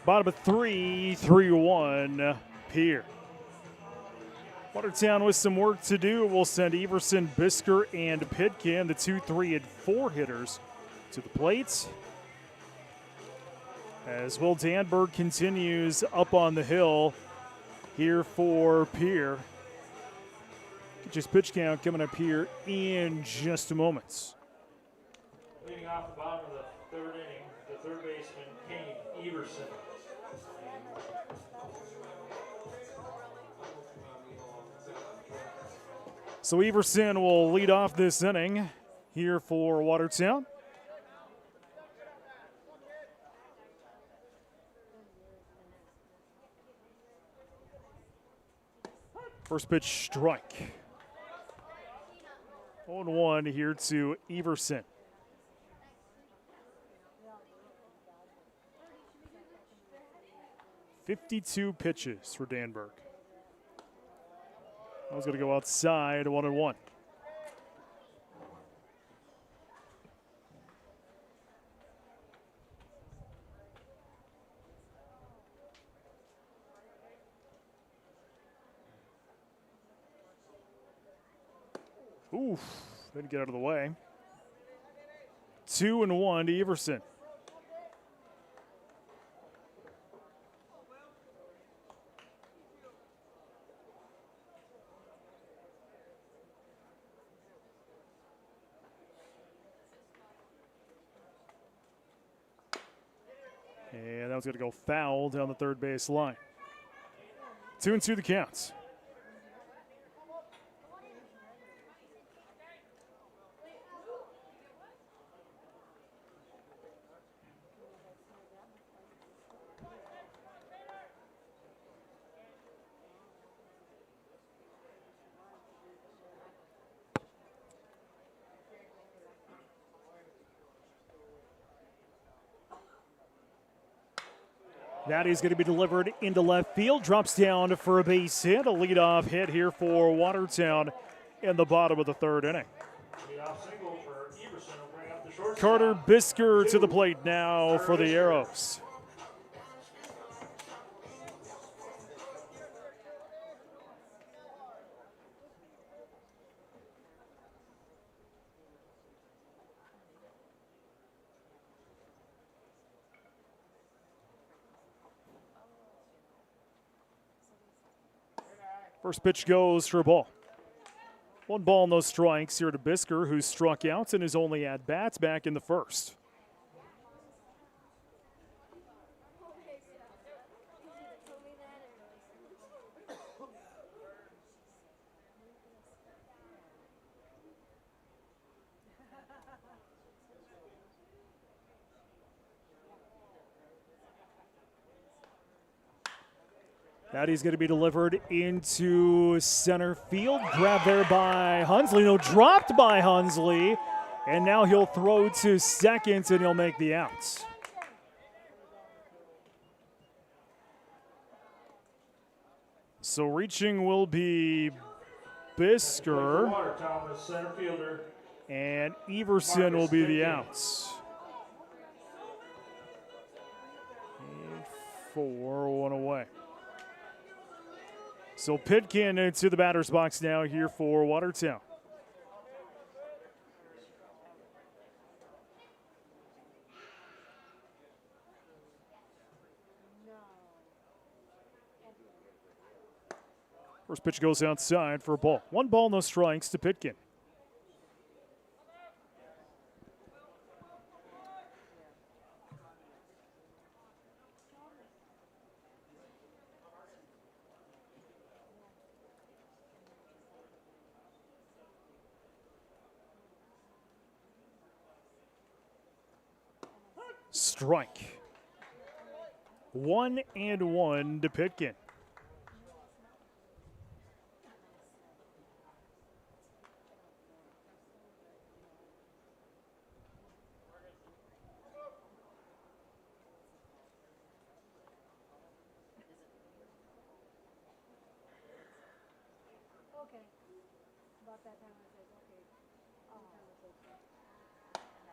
Bottom of 3-1, Pierre. Watertown with some work to do will send Everson, Bisker, and Pitkin, the 2, 3, and 4 hitters, to the plate. As Will Danberg continues up on the hill here for Pierre. Just pitch count coming up here in just a moment. Leading off the bottom of the third inning, the third baseman, Kane Everson. So Everson will lead off this inning here for Watertown. First pitch strike. 0-1 here to Everson. "52 pitches for Danberg. I was going to go outside, 1-1. Oof, didn't get out of the way. 2-1 to Everson. And that was going to go foul down the third base line. 2-2 the counts. That is going to be delivered into left field. Drops down for a base hit. A leadoff hit here for Watertown in the bottom of the third inning. Carter Bisker to the plate now for the Arrows. First pitch goes for a ball. 1 ball, no strikes here to Bisker, who struck out in his only at-bats back in the first. That is going to be delivered into center field. Grabbed there by Hunsley. No, dropped by Hunsley. And now he'll throw to second and he'll make the outs. So reaching will be Bisker. And Everson will be the outs. 4-1 away. So Pitkin into the batter's box now here for Watertown. First pitch goes outside for a ball. 1 ball, no strikes to Pitkin. Strike. 1-1 to Pitkin.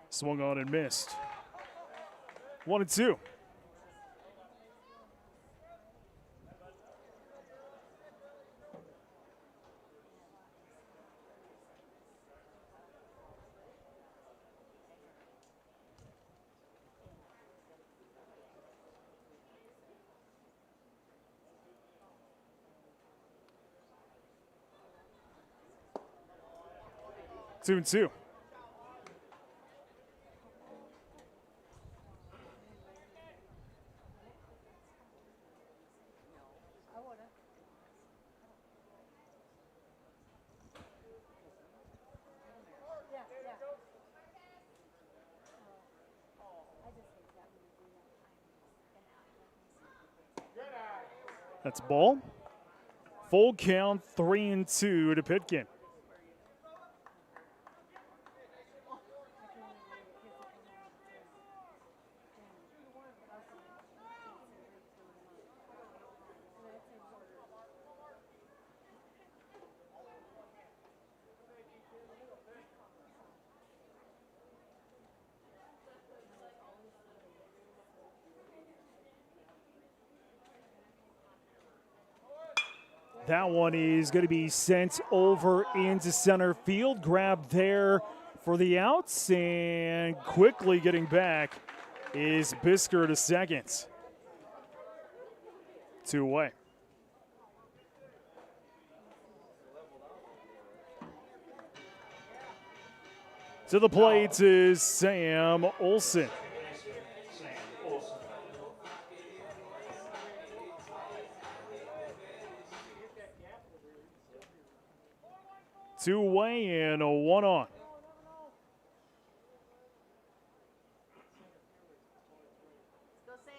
Swung on and missed. 1-2. Two and two. That's a ball. Full count, 3-2 to Pitkin. That one is going to be sent over into center field. Grab there for the outs, and quickly getting back is Bisker to second. 2 away. To the plate is Sam Olson. Two away and a 1 on. Go, Sam.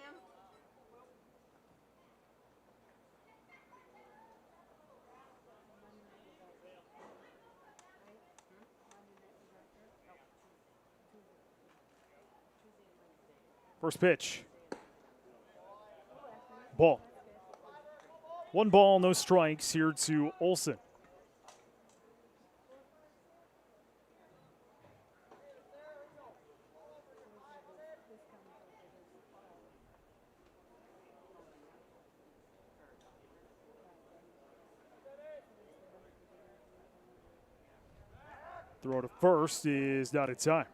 First pitch. Ball. 1 ball, no strikes here to Olson. Throw to first is not in time.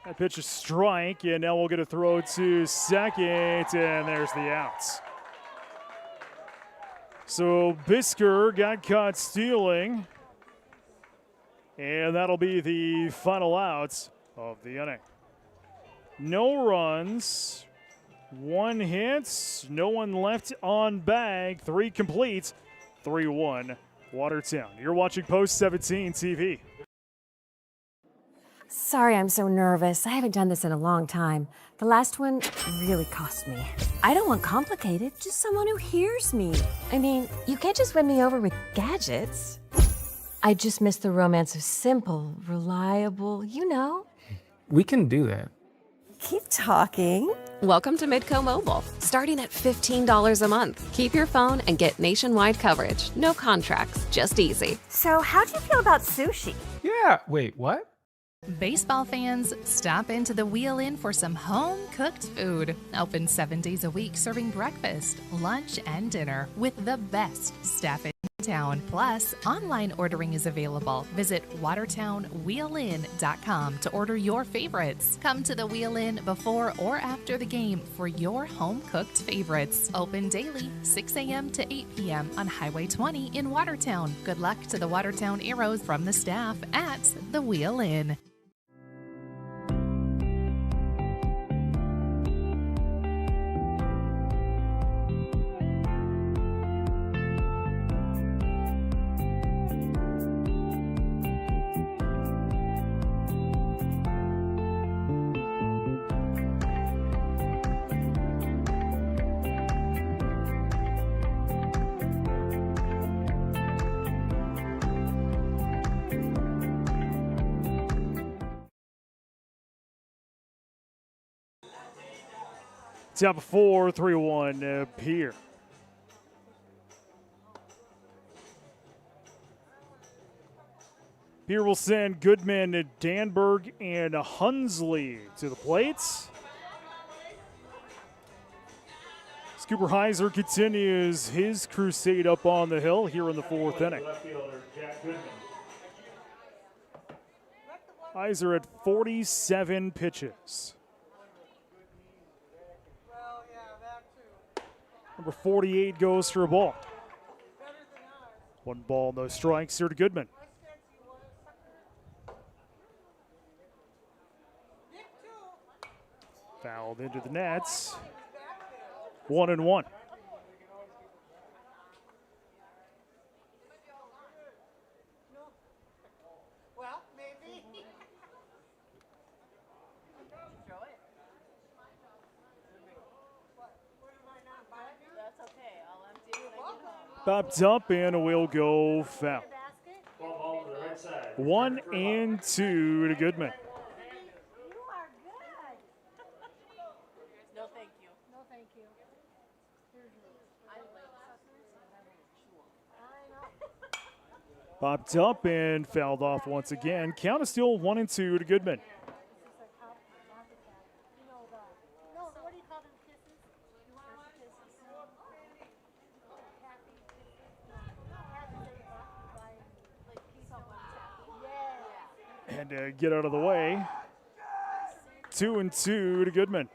That pitch is strike, and now we'll get a throw to second, and there's the outs. So Bisker got caught stealing, and that'll be the final outs of the inning. No runs, 1 hit, no one left on bag, 3 complete, 3-1 Watertown. You're watching Post 17 TV. Sorry, I'm so nervous. I haven't done this in a long time. The last one really cost me. I don't want complicated, just someone who hears me. I mean, you can't just win me over with gadgets. I just miss the romance of simple, reliable, you know. We can do that. Keep talking. Welcome to Midco Mobile. Starting at $15 a month. Keep your phone and get nationwide coverage. No contracts, just easy. So how'd you feel about sushi? Yeah, wait, what? Baseball fans, stop into the Wheel Inn for some home-cooked food. Open 7 days a week, serving breakfast, lunch, and dinner with the best staff in town. Plus, online ordering is available. Visit watertownwheelin.com to order your favorites. Come to the Wheel Inn before or after the game for your home-cooked favorites. Open daily, 6 a.m. to 8 p.m. on Highway 20 in Watertown. Good luck to the Watertown Arrows from the staff at the Wheel Inn. Top 4, 3-1, Pierre. Pierre will send Goodman, Danberg, and Hunsley to the plates. Scooper Heiser continues his crusade up on the hill here in the 4th inning. Heiser at 47 pitches. Number 48 goes for a ball. 1 ball, no strikes here to Goodman. Fouled into the nets. 1-1. Well, maybe. Popped up and will go foul. 1 and 2 to Goodman. No, thank you. No, thank you. Popped up and fouled off once again. Count is still 1 and 2 to Goodman. And get out of the way. 2 and 2 to Goodman.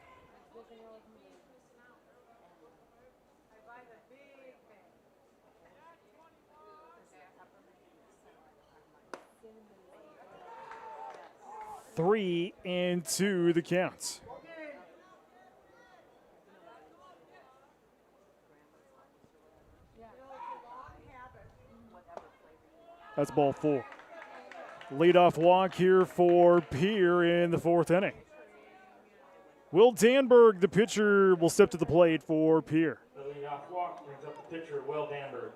Three and 2 the counts. That's ball 4. Leadoff walk here for Pierre in the 4th inning. Will Danberg, the pitcher, will step to the plate for Pierre. The leadoff walk brings up the pitcher, Will Danberg.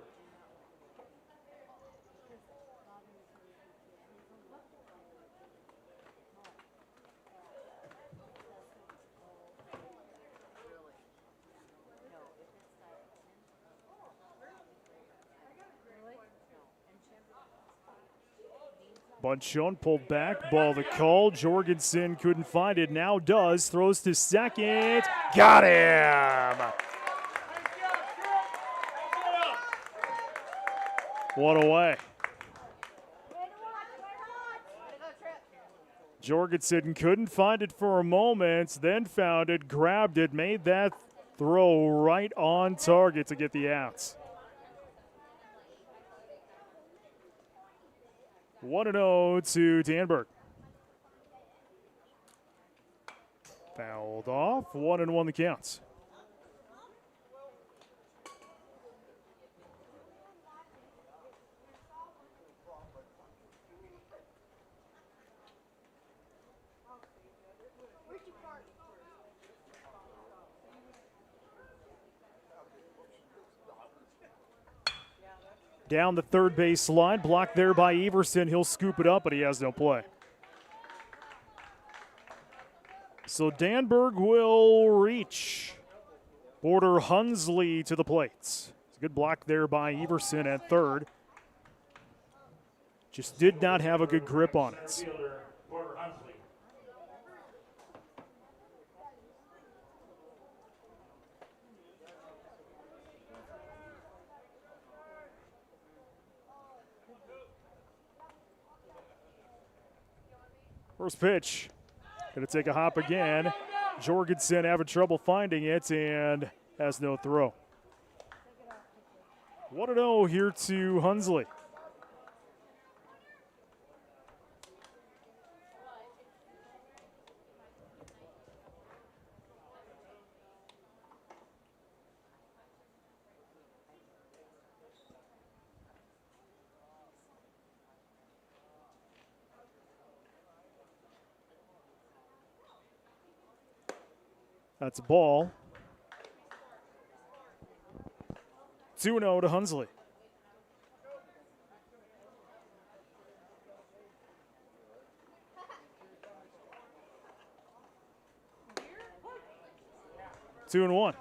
Bunt shown, pulled back, ball to call. Jorgensen couldn't find it, now does. Throws to second. Got him! One away. Jorgensen couldn't find it for a moment, then found it, grabbed it, made that throw right on target to get the outs. 1-0 to Danberg. Fouled off, 1-1 the counts. Down the third base line, blocked there by Everson. He'll scoop it up, but he has no play. So Danberg will reach. Border Hunsley to the plates. It's a good block there by Everson at third. Just did not have a good grip on it. First pitch. Going to take a hop again. Jorgensen having trouble finding it and has no throw. 1-0 here to Hunsley. That's a ball. 2-0 to Hunsley. Two and one.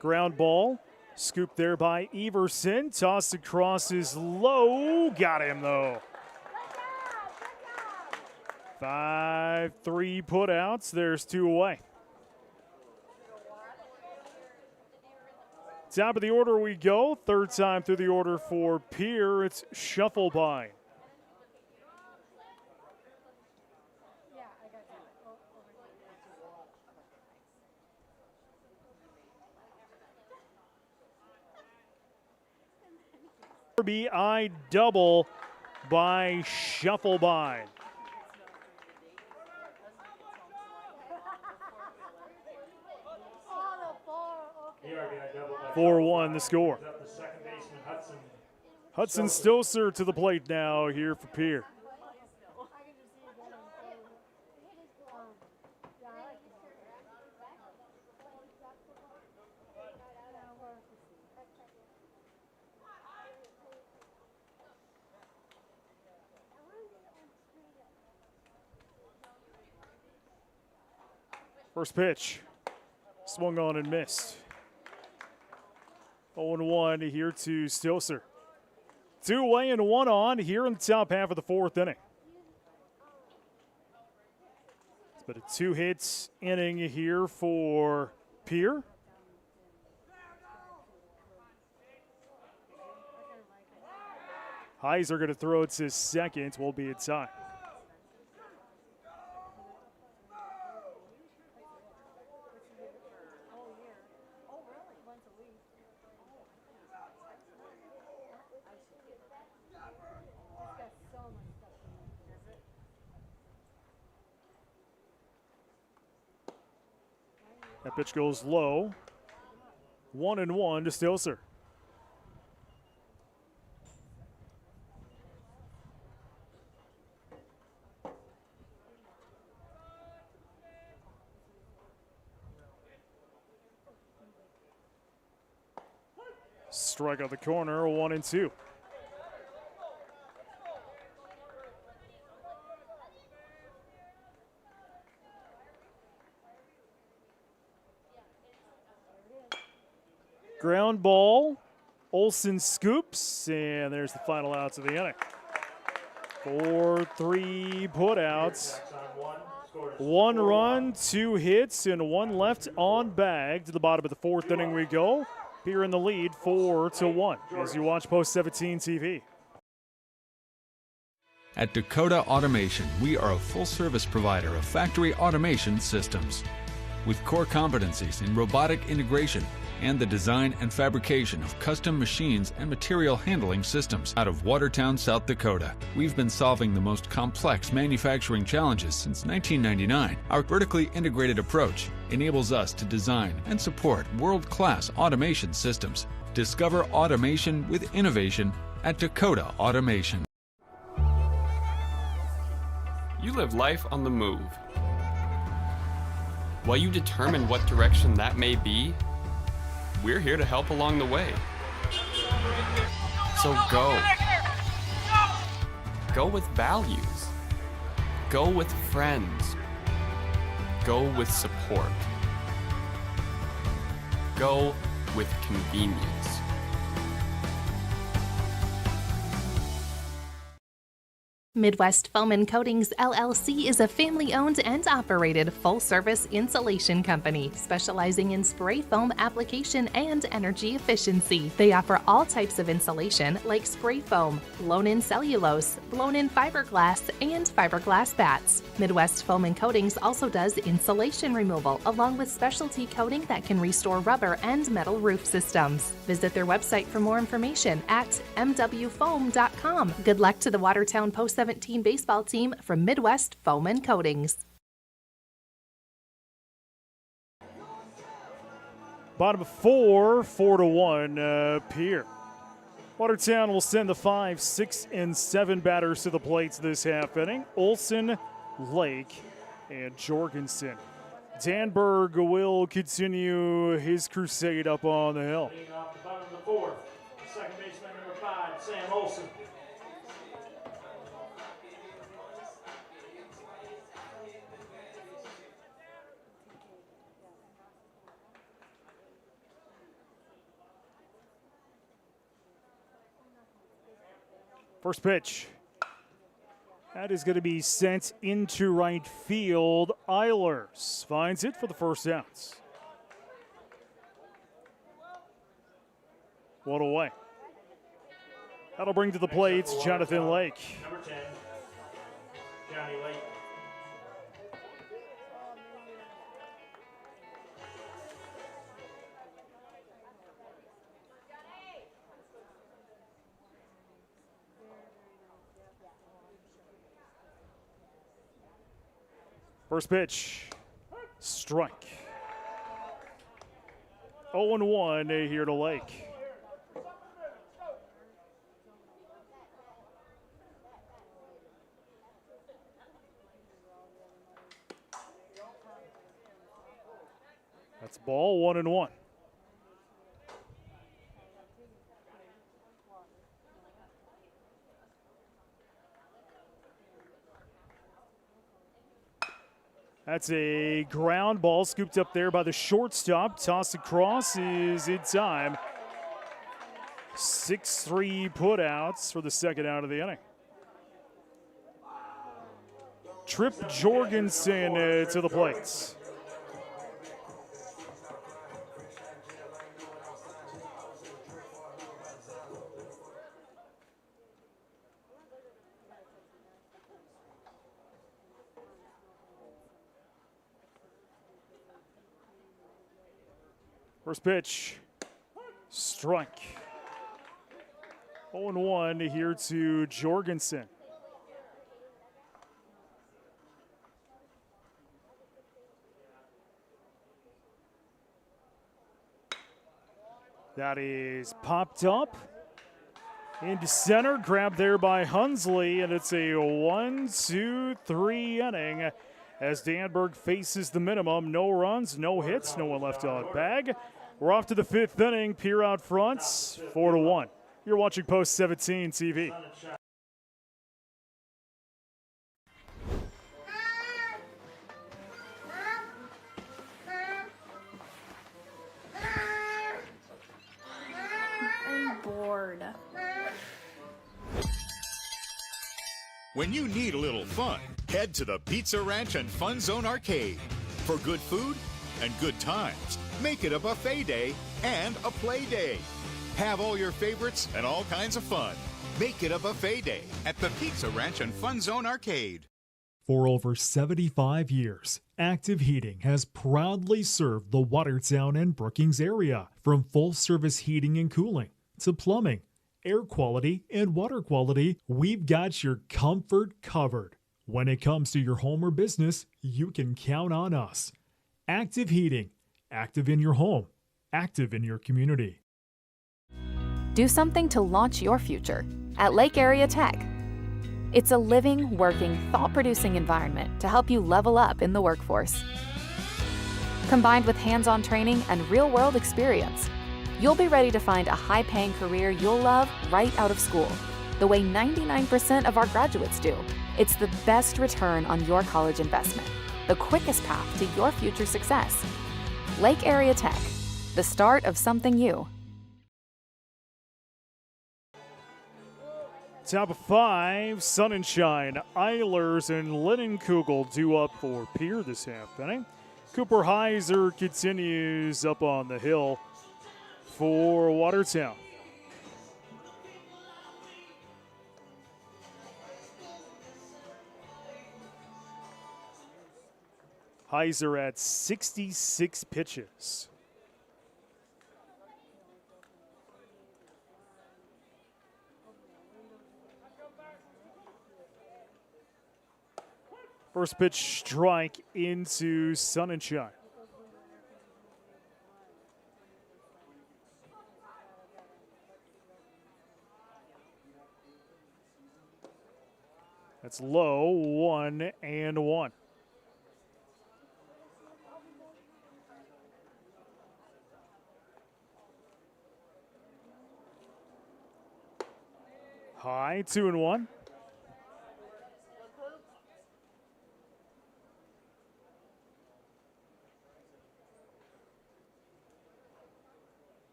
Ground ball, scooped there by Everson. Tossed across is low. Got him, though. 5-3 putouts. There's 2 away. Top of the order we go. Third time through the order for Pierre. It's Shufflebine. RBI double by Shufflebine. 4-1 the score. Hudson Stilser to the plate now here for Pierre. First pitch, swung on and missed. 0-1 here to Stilser. 2 away and 1 on here in the top half of the 4th inning. It's been a 2-hit inning here for Pierre. Heiser going to throw it to second. Will be a tie. That pitch goes low. 1-1 to Stilser. Strike out the corner, 1-2. Ground ball, Olsen scoops, and there's the final outs of the inning. 4-3 putouts. 1 run, 2 hits, and 1 left on bag. To the bottom of the 4th inning we go. Here in the lead, 4-1, as you watch Post 17 TV. At Dakota Automation, we are a full-service provider of factory automation systems. With core competencies in robotic integration and the design and fabrication of custom machines and material handling systems. Out of Watertown, South Dakota, we've been solving the most complex manufacturing challenges since 1999. Our vertically integrated approach enables us to design and support world-class automation systems. Discover automation with innovation at Dakota Automation. You live life on the move. While you determine what direction that may be, we're here to help along the way. So go. Go with values. Go with friends. Go with support. Go with convenience. Midwest Foam and Coatings LLC is a family-owned and operated full-service insulation company specializing in spray foam application and energy efficiency. They offer all types of insulation like spray foam, blown-in cellulose, blown-in fiberglass, and fiberglass bats. Midwest Foam and Coatings also does insulation removal along with specialty coating that can restore rubber and metal roof systems. Visit their website for more information at mwfoam.com. Good luck to the Watertown Post 17 baseball team from Midwest Foam and Coatings. Bottom of 4-1, Pierre. Watertown will send the 5, 6, and 7 batters to the plates this half inning. Olson, Lake, and Jorgensen. Danberg will continue his crusade up on the hill. Leading off the bottom of the 4th, second baseman number 5, Sam Olson. First pitch. That is going to be sent into right field. Eilers finds it for the first out. One away. That'll bring to the plate Jonathan Lake. Number 10, Johnny Lake. First pitch, strike. 0-1 here to Lake. That's ball, 1-1. That's a ground ball scooped up there by the shortstop. Toss across is in time. 6-3 putouts for the second out of the inning. Trip Jorgensen to the plate. First pitch, strike. 0-1 here to Jorgensen. That is popped up into center, grabbed there by Hunsley, and it's a 1-2-3 inning as Danberg faces the minimum. No runs, no hits, no one left on bag. We're off to the 5th inning. Pierre out front, 4-1. You're watching Post 17 TV. I'm bored. When you need a little fun, head to the Pizza Ranch and Fun Zone Arcade. For good food and good times, make it a buffet day and a play day. Have all your favorites and all kinds of fun. Make it a buffet day at the Pizza Ranch and Fun Zone Arcade. For over 75 years, Active Heating has proudly served the Watertown and Brookings area. From full-service heating and cooling to plumbing, air quality, and water quality, we've got your comfort covered. When it comes to your home or business, you can count on us. Active Heating. Active in your home. Active in your community. Do something to launch your future at Lake Area Tech. It's a living, working, thought-producing environment to help you level up in the workforce. Combined with hands-on training and real-world experience, you'll be ready to find a high-paying career you'll love right out of school, the way 99% of our graduates do. It's the best return on your college investment, the quickest path to your future success. Lake Area Tech, the start of something new. Top of 5, Sonnenschein, Eilers, and Linnenkugel due up for Pierre this half inning. Cooper Heiser continues up on the hill for Watertown. Heiser at 66 pitches. First pitch strike into Sonnenschein. That's low, 1-1. High, 2-1.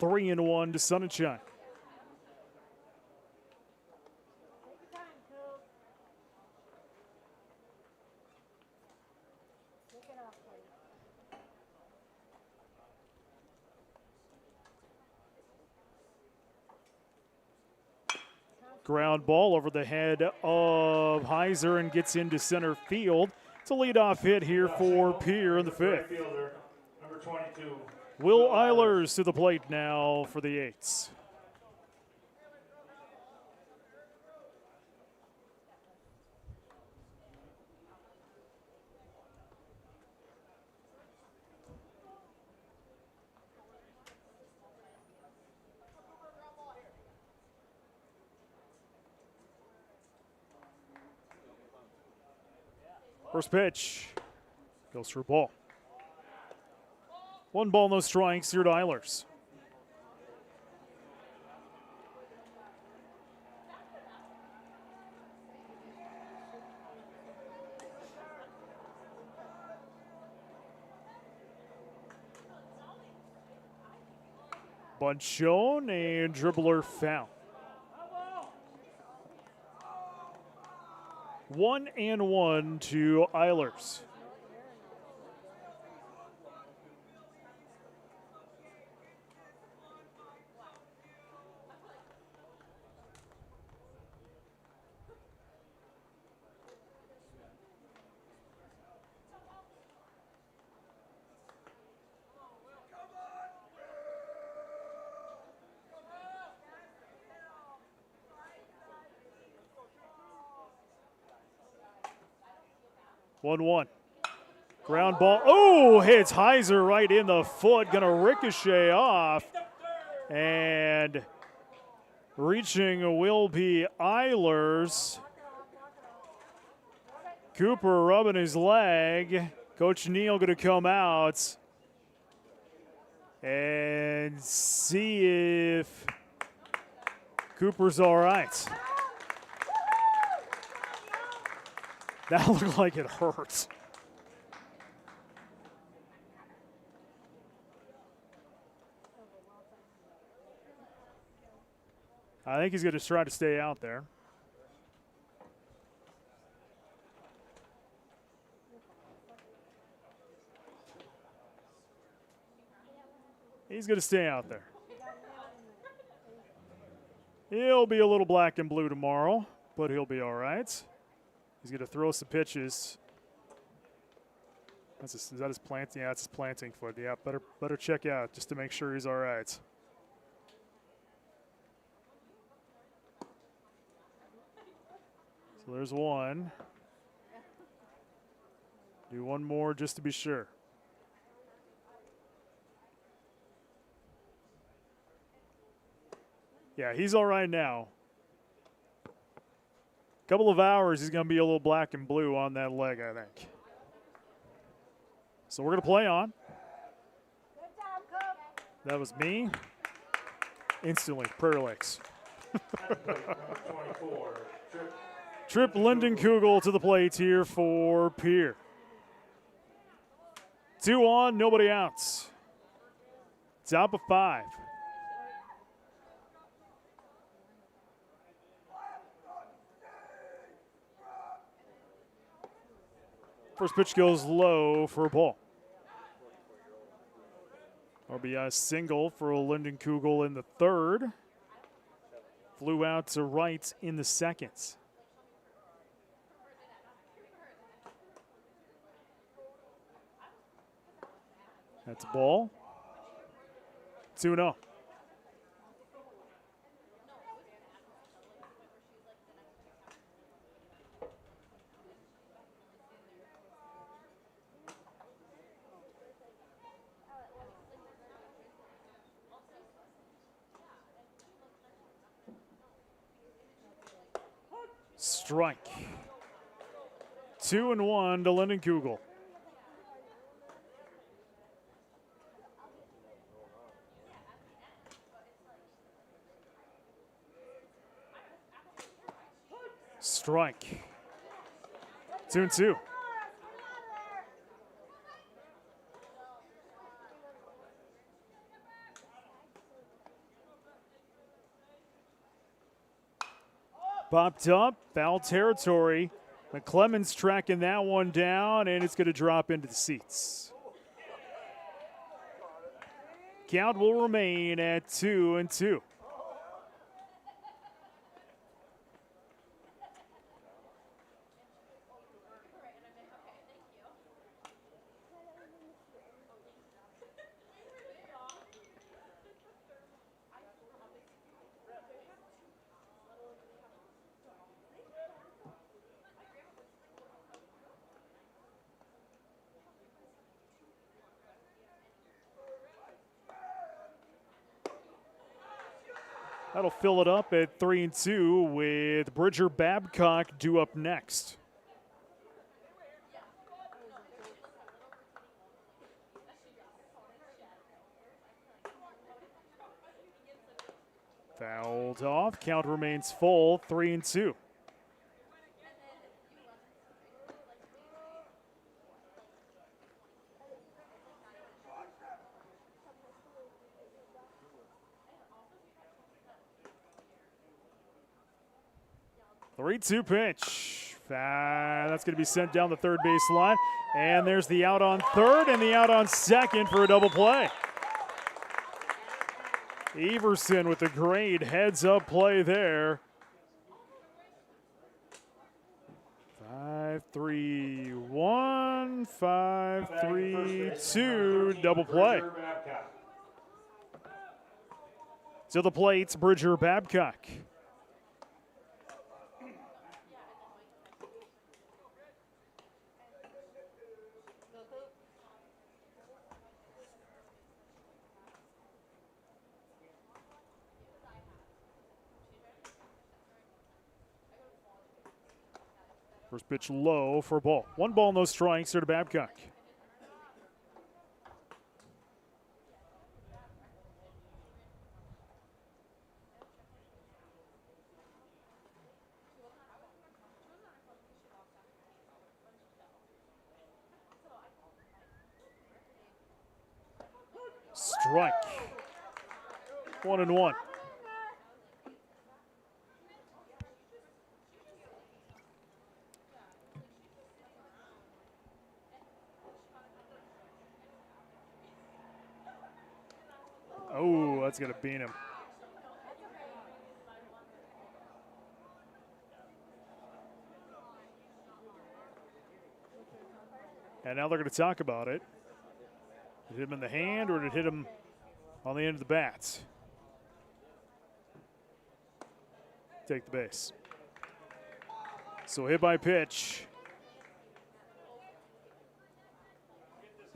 3-1 to Sonnenschein. Ground ball over the head of Heiser and gets into center field. It's a leadoff hit here for Pierre in the fifth. Number 22. Will Eilers to the plate now for the Eights. First pitch goes for a ball. 1 ball, no strikes here to Eilers. Bunt shown and dribbler foul. 1-1 to Eilers. One. Ground ball. Oh, hits Heiser right in the foot. Going to ricochet off. And reaching will be Eilers. Cooper rubbing his leg. Coach Neal going to come out and see if Cooper's all right. That looked like it hurts. I think he's going to try to stay out there. He's going to stay out there. He'll be a little black and blue tomorrow, but he'll be all right. He's going to throw some pitches. Is that his planting? Yeah, it's his planting foot. Yeah, better check out just to make sure he's all right. So there's one. Do one more just to be sure. Yeah, he's all right now. Couple of hours, he's going to be a little black and blue on that leg, I think. So we're going to play on. That was me. Instantly, Prairie Lakes. Trip Lindenkugel to the plate here for Pierre. 2 on, nobody out. Top of 5. First pitch goes low for a ball. RBI single for Lyndon Kugel in the third. Flew out to right in the second. That's a ball. 2-0. Strike. 2-1 to Lyndon Kugel. Strike. 2-2. Popped up, foul territory. McClemens tracking that one down, and it's going to drop into the seats. Count will remain at 2-2. That'll fill it up at 3-2 with Bridger Babcock due up next. Fouled off. Count remains full. 3-2. Three-two pitch. That's going to be sent down the third base line. And there's the out on third and the out on second for a double play. Everson with a great heads-up play there. 5-3-1, 5-3-2, double play. To the plates, Bridger Babcock. First pitch low for a ball. 1 ball, no strikes here to Babcock. Strike. 1-1. Oh, that's going to beat him. And now they're going to talk about it. Did it hit him in the hand or did it hit him on the end of the bat? Take the base. So hit by pitch.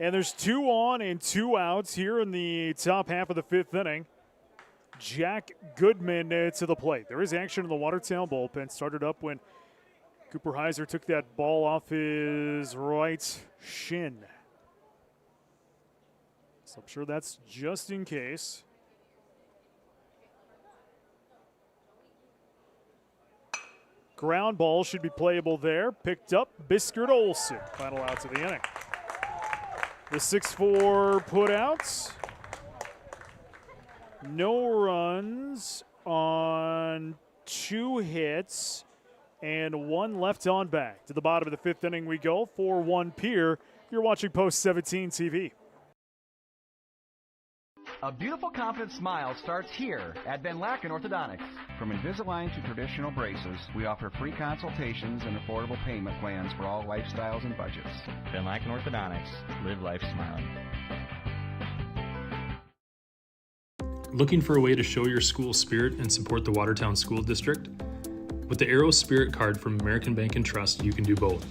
And there's 2 on and 2 outs here in the top half of the 5th inning. Jack Goodman to the plate. There is action in the Watertown bullpen. Started up when Cooper Heiser took that ball off his right shin. So I'm sure that's just in case. Ground ball should be playable there. Picked up Biskert Olsen. Final out of the inning. The 6-4 putouts. No runs on 2 hits. and 1 left on back. To the bottom of the 5th inning we go, 4-1 Pierre. You're watching Post 17 TV. A beautiful, confident smile starts here at Van Laken Orthodontics. From Invisalign to traditional braces, we offer free consultations and affordable payment plans for all lifestyles and budgets. Van Laken Orthodontics. Live life smiling. Looking for a way to show your school spirit and support the Watertown School District? With the Arrow Spirit card from American Bank and Trust, you can do both.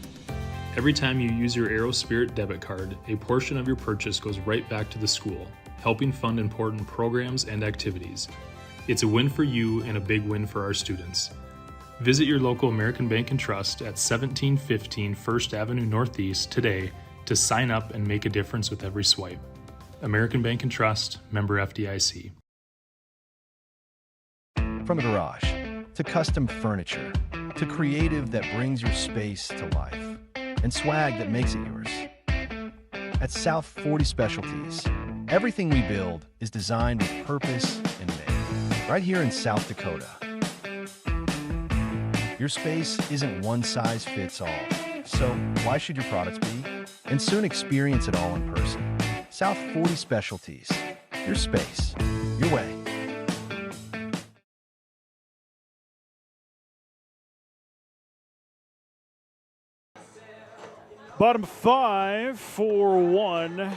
Every time you use your Arrow Spirit debit card, a portion of your purchase goes right back to the school, helping fund important programs and activities. It's a win for you and a big win for our students. Visit your local American Bank and Trust at 1715 First Avenue Northeast today to sign up and make a difference with every swipe. American Bank and Trust, member FDIC. From the garage to custom furniture to creative that brings your space to life and swag that makes it yours. At South 40 Specialties, everything we build is designed with purpose and made right here in South Dakota. Your space isn't one size fits all, so why should your products be? And soon experience it all in person. South 40 Specialties, your space, your way. Bottom 5, 4-1.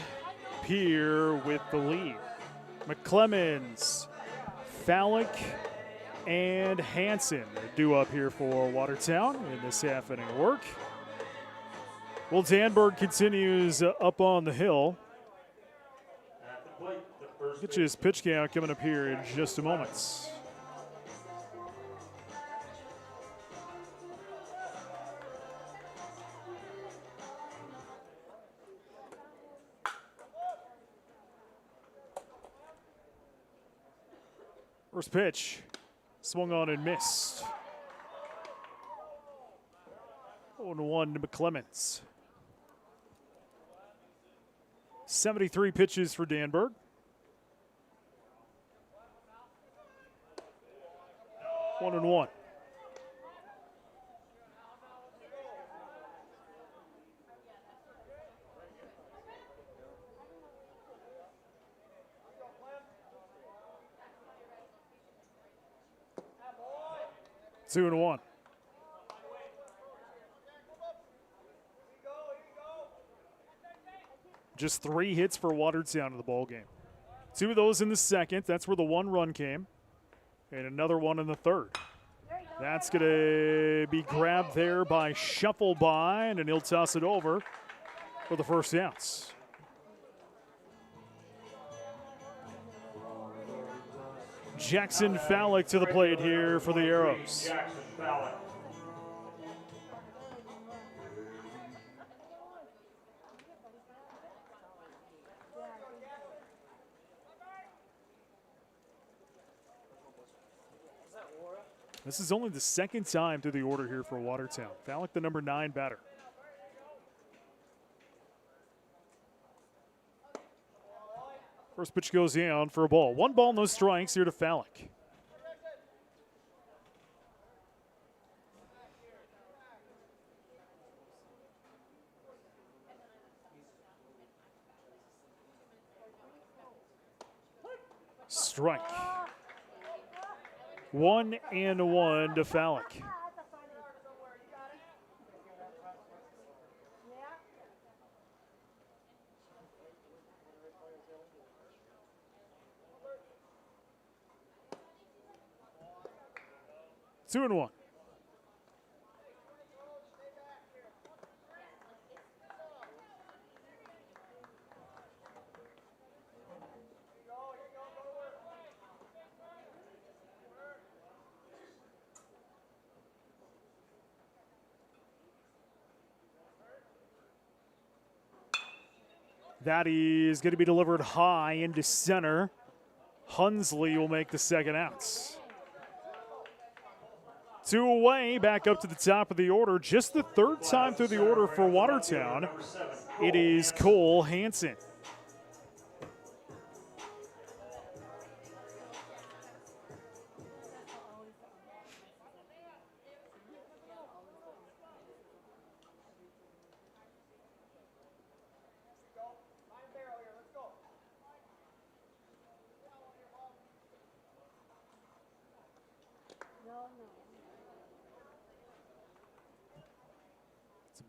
Pierre with the lead. McClemens, Fallick, and Hansen due up here for Watertown in this half inning of work. Well, Danberg continues up on the hill. Get you his pitch count coming up here in just a moment. First pitch, swung on and missed. 0-1 to McClemens. 73 pitches for Danberg. 1-1. Two and 1. Just 3 hits for Watertown in the ball game. 2 of those in the second. That's where the 1 run came. And another one in the third. That's going to be grabbed there by Shufflebine, and he'll toss it over for the first outs. Jackson Fallick to the plate here for the Arrows. This is only the second time through the order here for Watertown. Fallick, the number 9 batter. First pitch goes down for a ball. 1 ball, no strikes here to Fallick. Strike. 1-1 to Fallick. Two and 1. That is going to be delivered high into center. Hunsley will make the second outs. 2 away, back up to the top of the order. Just the 3rd time through the order for Watertown. It is Cole Hansen.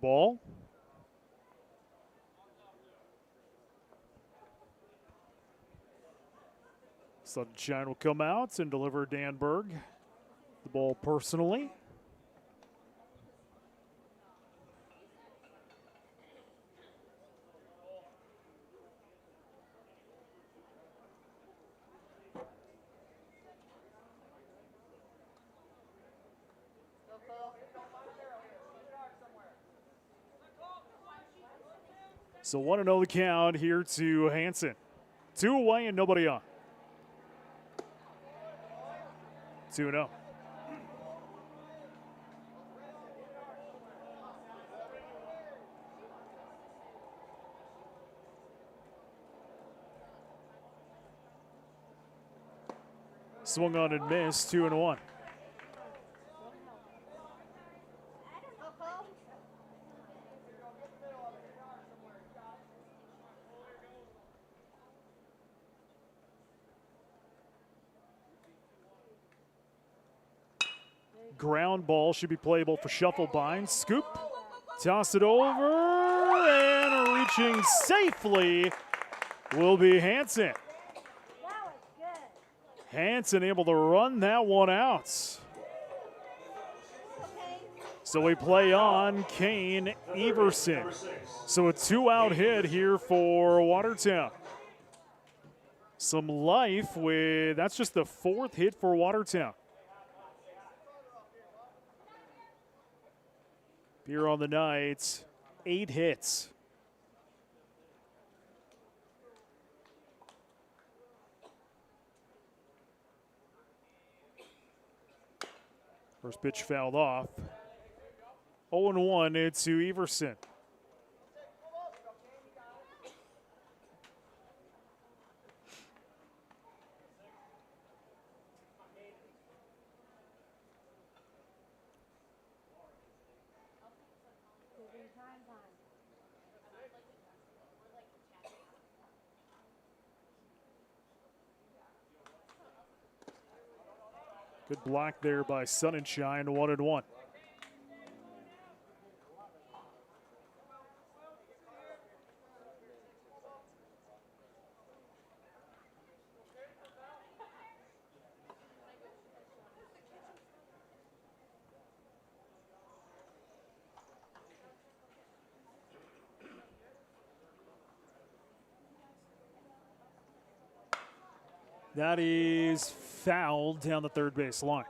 Ball. Sunshine will come out and deliver Danberg the ball personally. So 1-0 the count here to Hansen. 2 away and nobody on. 2-0. Swung on and missed, 2-1. Ground ball should be playable for Shufflebein. Scoop, toss it over, and reaching safely will be Hansen. Hansen able to run that one out. So we play on Kane Everson. So a 2-out hit here for Watertown. Some life with, that's just the 4th hit for Watertown. Pierre on the night, 8 hits. First pitch fouled off. 0-1 to Everson. Good block there by Sunshine, 1-1. That is fouled down the third base line.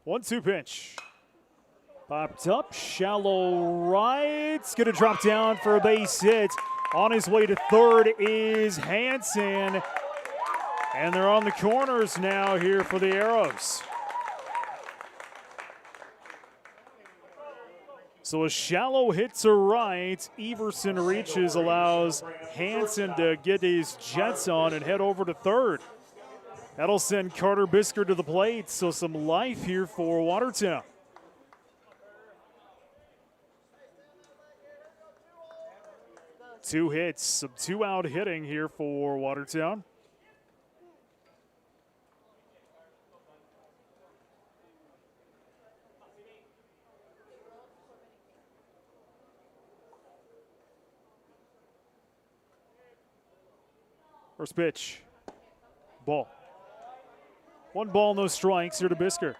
One-two pitch. Popped up, shallow right. It's going to drop down for a base hit. On his way to third is Hansen. And they're on the corners now here for the Arrows. So a shallow hit to right. Everson reaches, allows Hansen to get his jets on and head over to third. That'll send Carter Bisker to the plate, so some life here for Watertown. Two hits, some 2-out hitting here for Watertown. First pitch, ball. 1 ball, no strikes here to Bisker.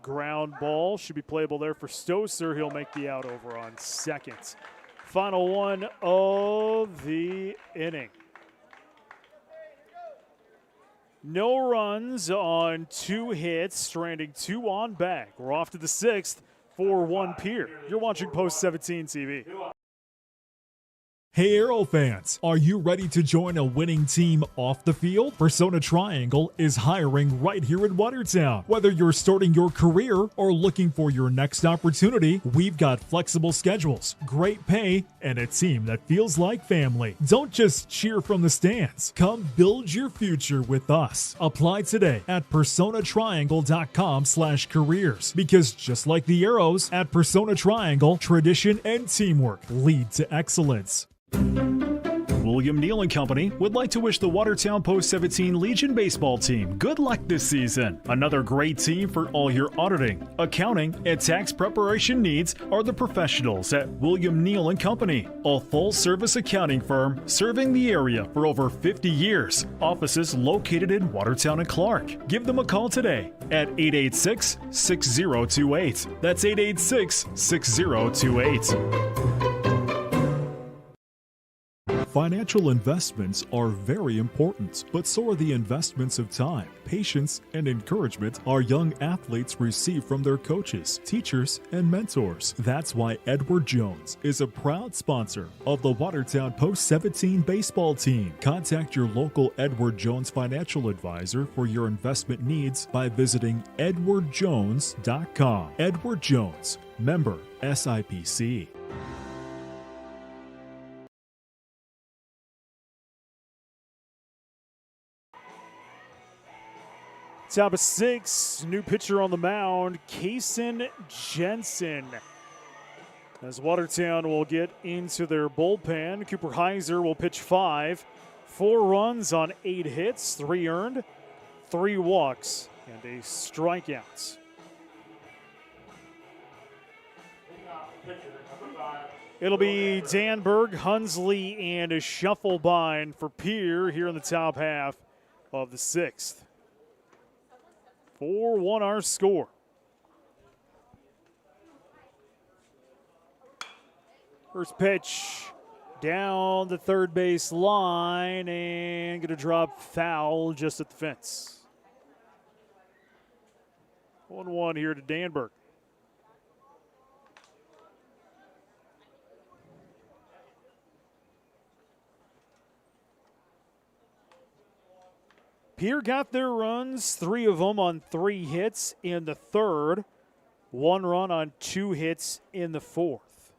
Ground ball should be playable there for Stoser. He'll make the out over on second. Final one of the inning. No runs on 2 hits, stranding 2 on back. We're off to the 6th. 4-1 Pierre. You're watching Post 17 TV. Hey Arrow fans, are you ready to join a winning team off the field? Persona Triangle is hiring right here in Watertown. Whether you're starting your career or looking for your next opportunity, we've got flexible schedules, great pay, and a team that feels like family. Don't just cheer from the stands. Come build your future with us. Apply today at personatriangle.com/careers, because just like the Arrows, at Persona Triangle, tradition and teamwork lead to excellence. William Neal & Company would like to wish the Watertown Post 17 Legion baseball team good luck this season. Another great team for all your auditing, accounting, and tax preparation needs are the professionals at William Neal & Company, a full-service accounting firm serving the area for over 50 years. Offices located in Watertown and Clark. Give them a call today at 886-6028. That's 886-6028. Financial investments are very important, but so are the investments of time, patience, and encouragement our young athletes receive from their coaches, teachers, and mentors. That's why Edward Jones is a proud sponsor of the Watertown Post 17 baseball team. Contact your local Edward Jones financial advisor for your investment needs by visiting edwardjones.com. Edward Jones, member SIPC. Top of 6, new pitcher on the mound, Kason Jensen. As Watertown will get into their bullpen, Cooper Heiser will pitch 5. 4 runs on 8 hits, 3 earned, 3 walks, and a strikeout. It'll be Danberg, Hunsley, and a Shufflebein for Pierre here in the top half of the 6th. 4-1 our score. First pitch down the third base line and going to drop foul just at the fence. 1-1 here to Danberg. Pierre got their runs, 3 of them on 3 hits in the third, 1 run on 2 hits in the fourth.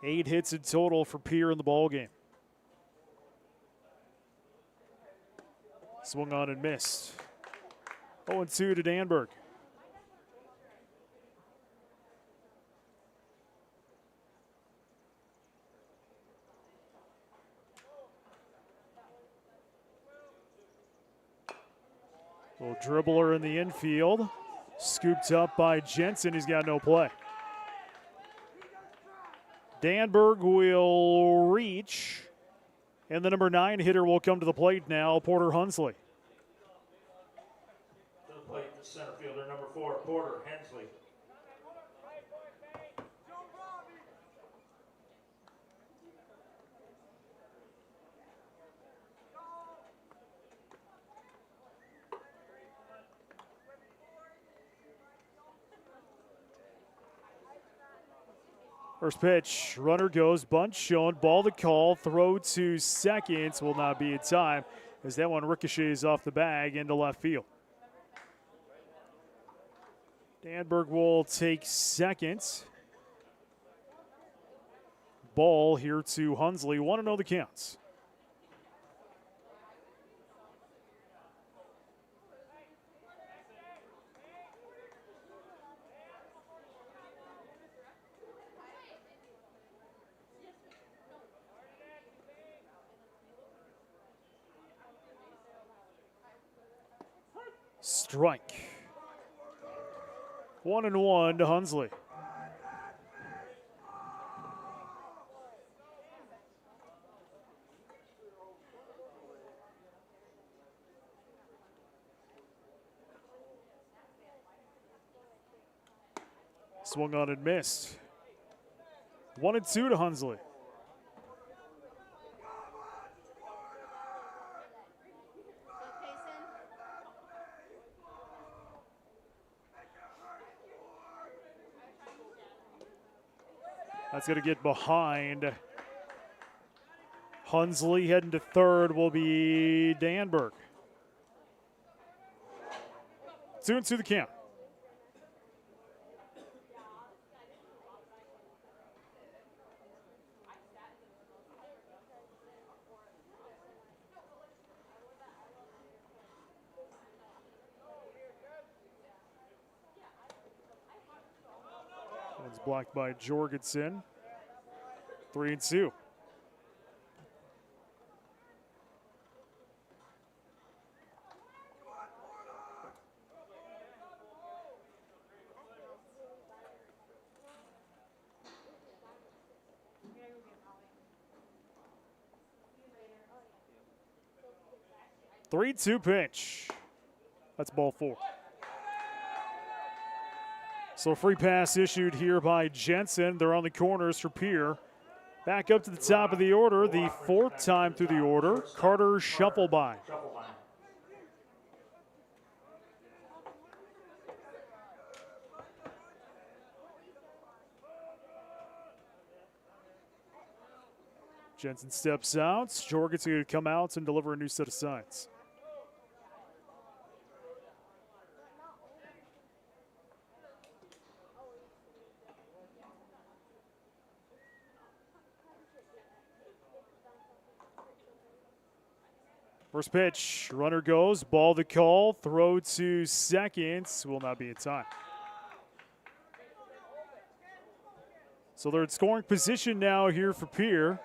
8 hits in total for Pierre in the ballgame. Swung on and missed. 0-2 to Danberg. Little dribbler in the infield. Scooped up by Jensen. He's got no play. Danberg will reach. And the number 9 hitter will come to the plate now, Porter Hunsley. To the plate, the center fielder, number 4, Porter Hensley. First pitch, runner goes, bunt shown, ball to call, throw to second, will not be in time as that one ricochets off the bag into left field. Danberg will take second. Ball here to Hunsley, 1-0 the counts. Strike. 1-1 to Hunsley. Swung on and missed. 1-2 to Hunsley. That's going to get behind. Hunsley heading to third will be Danberg. 2-2 the count. One's blocked by Jorgensen. 3-2. Three-two pitch. That's ball four. So free pass issued here by Jensen. They're on the corners for Pierre. Back up to the top of the order, the fourth time through the order, Carter Shuffleby. Jensen steps out. Jorgensen going to come out and deliver a new set of signs. First pitch, runner goes, ball the call, throw to second, will not be in time. So they're in scoring position now here for Pierre.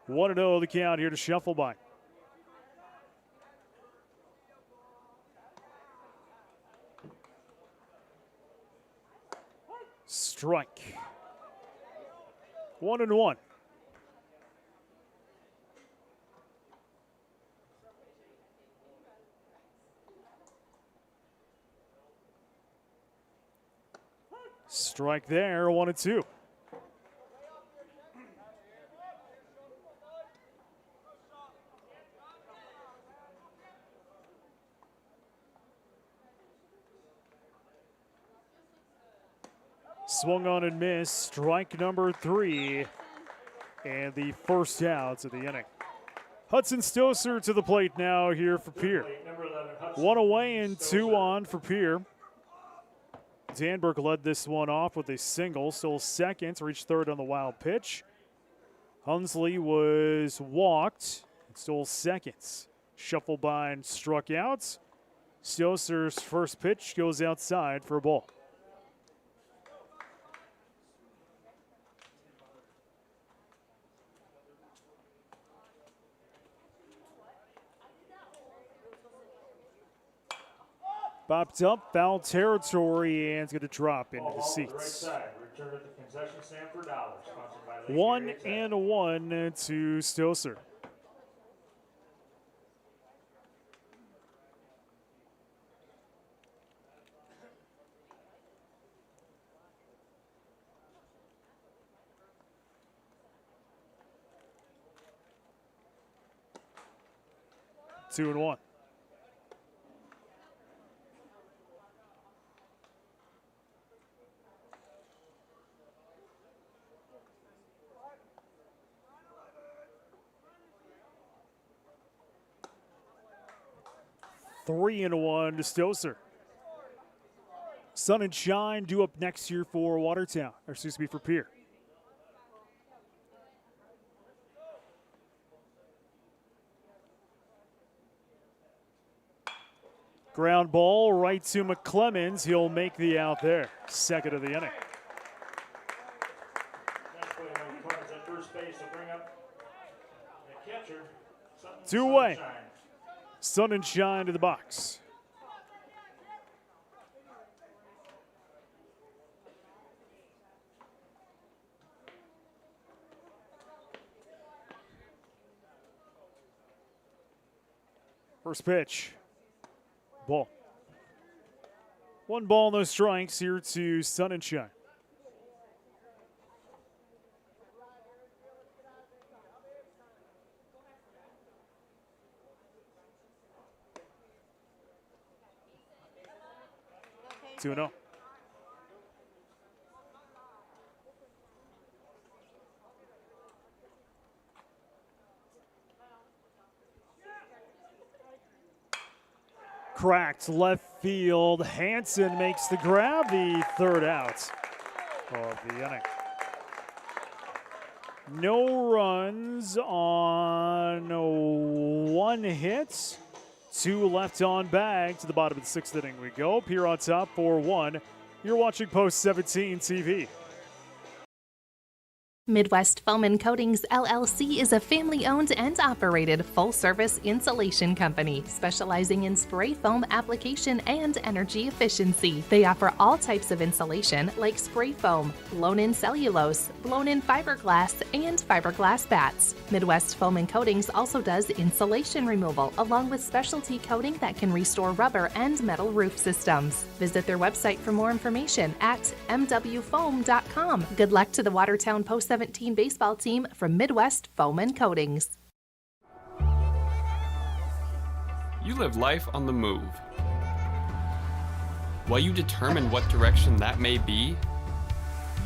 1-0 the count here to Shuffleby. Strike. 1-1. Strike there, 1-2. Swung on and missed, strike number 3, and the first out of the inning. Hudson Stoser to the plate now here for Pierre. 1 away and 2 on for Pierre. Danberg led this one off with a single, stole second, reached third on the wild pitch. Hunsley was walked, stole seconds. Shuffleby struck out. Stoser's first pitch goes outside for a ball. Bopped up, foul territory, and it's going to drop into the seats. 1-1 to Stoser. Two and 1. Three and 1 to Stoser. Sun and Shine due up next year for Watertown, or excuse me, for Pierre. Ground ball right to McClemens. He'll make the out there. Second of the inning. Two away. Sun and Shine to the box. First pitch. Ball. 1 ball, no strikes here to Sun and Shine. Two and 0. cracked left field. Hansen makes the grab, the third out of the inning. No runs on 1 hit. 2 left on bag. To the bottom of the 6th inning we go. Pierre on top, 4-1. You're watching Post 17 TV. Midwest Foam and Coatings LLC is a family-owned and operated full-service insulation company specializing in spray foam application and energy efficiency. They offer all types of insulation like spray foam, blown-in cellulose, blown-in fiberglass, and fiberglass bats. Midwest Foam and Coatings also does insulation removal along with specialty coating that can restore rubber and metal roof systems. Visit their website for more information at mwfoam.com. Good luck to the Watertown Post 17 baseball team from Midwest Foam and Coatings. You live life on the move. While you determine what direction that may be,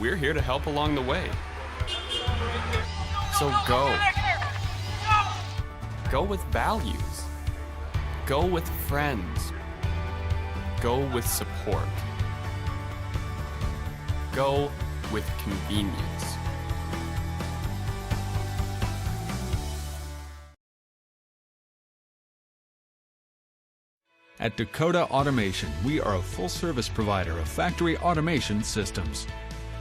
we're here to help along the way. So go. Go with values. Go with friends. Go with support. Go with convenience. At Dakota Automation, we are a full-service provider of factory automation systems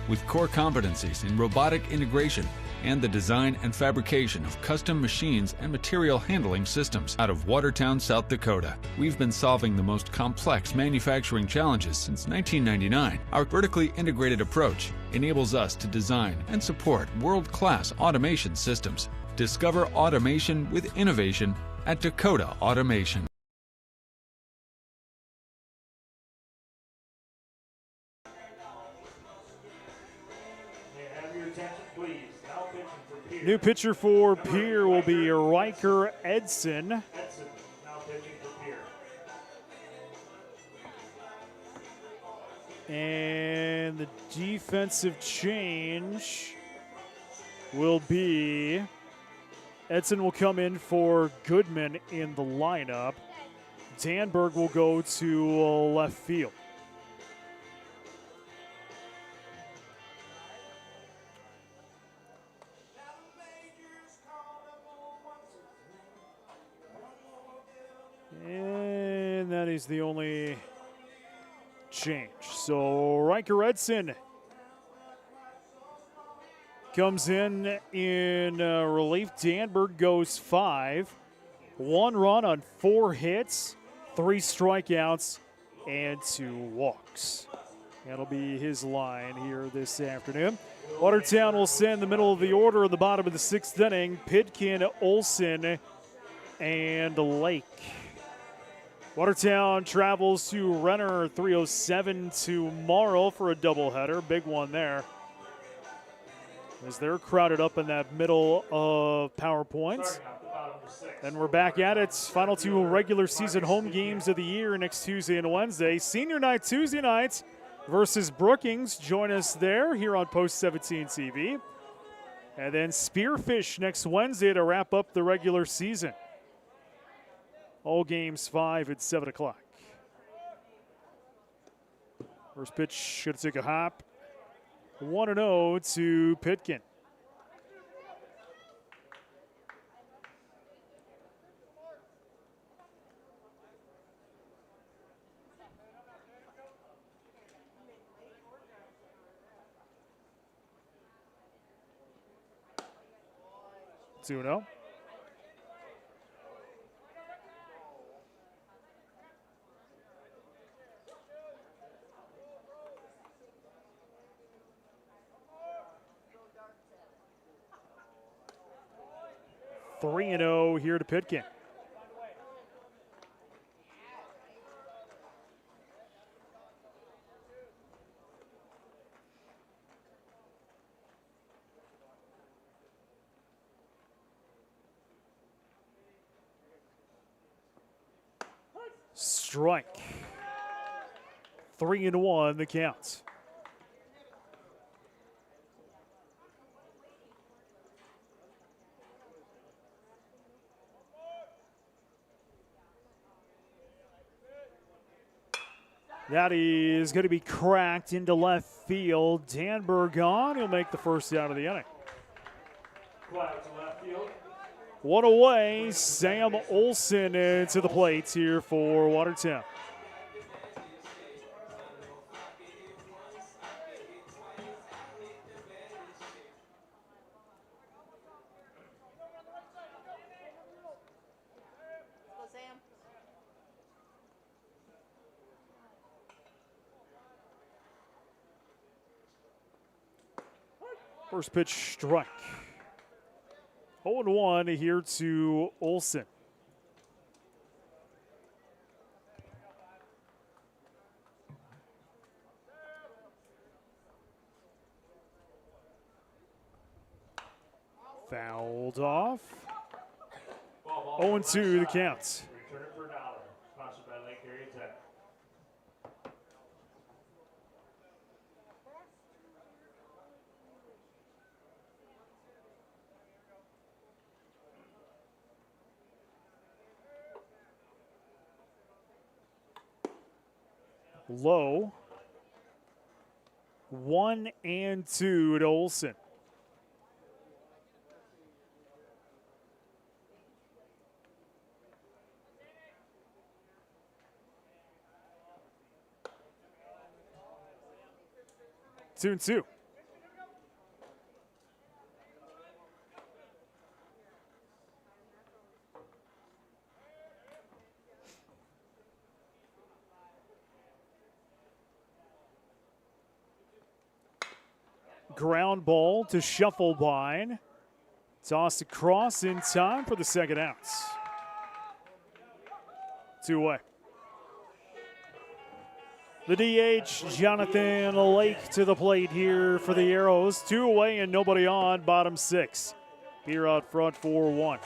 with core competencies in robotic integration and the design and fabrication of custom machines and material handling systems. Out of Watertown, South Dakota, we've been solving the most complex manufacturing challenges since 1999. Our vertically integrated approach enables us to design and support world-class automation systems. Discover automation with innovation at Dakota Automation. New pitcher for Pierre will be Riker Edson. Now pitching for Pierre. And the defensive change will be Edson will come in for Goodman in the lineup. Danberg will go to left field. And that is the only change. So Riker Edson comes in relief. Danberg goes 5. 1 run on 4 hits, 3 strikeouts, and 2 walks. That'll be his line here this afternoon. Watertown will send the middle of the order in the bottom of the 6th inning. Pitkin, Olson, and Lake. Watertown travels to Renner 3:07 tomorrow for a doubleheader. Big one there, as they're crowded up in that middle of PowerPoints. Then we're back at it. Final 2 regular season home games of the year next Tuesday and Wednesday. Senior night Tuesday night versus Brookings. Join us there here on Post 17 TV. And then Spearfish next Wednesday to wrap up the regular season. All games 5 at 7 o'clock. First pitch going to take a hop. 1-0 to Pitkin. Two-0. Three and 0 here to Pitkin. Strike. 3-1 the count. That is going to be cracked into left field. Danberg on. He'll make the first out of the inning. Quiet to left field. One away. Sam Olson to the plate here for Watertown. First pitch struck. 0-1 here to Olson. Fouled off. 0-2 the count. Return it for $1. Sponsored by Lake Area Tech. Low. 1-2 to Olson. Two and two. Ground ball to Shufflebine. Tossed across in time for the second out. 2 away. The DH, Jonathan Lake to the plate here for the Arrows. 2 away and nobody on, bottom 6. Pierre out front 4-1.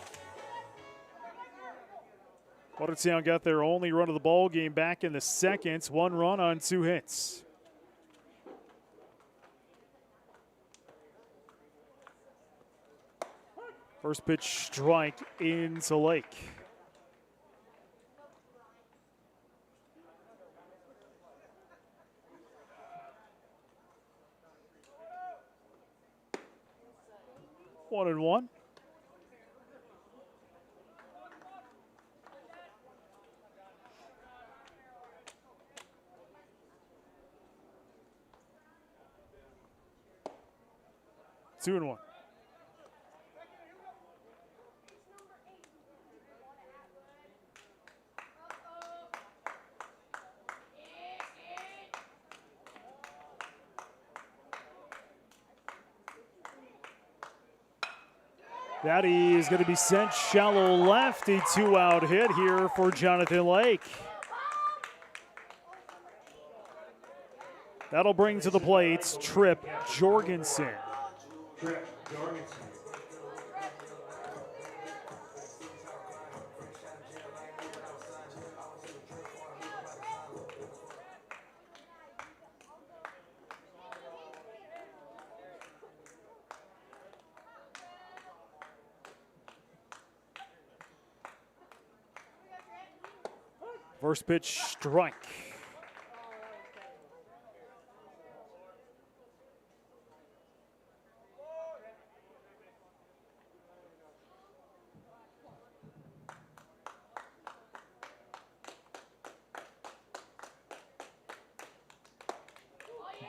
Watertown got their only run of the ball game back in the second. 1 run on 2 hits. First pitch strike into Lake. One and one. Two and one. That is going to be sent shallow left. A 2-out hit here for Jonathan Lake. That'll bring to the plate Tripp Jorgensen. Tripp Jorgensen. First pitch strike.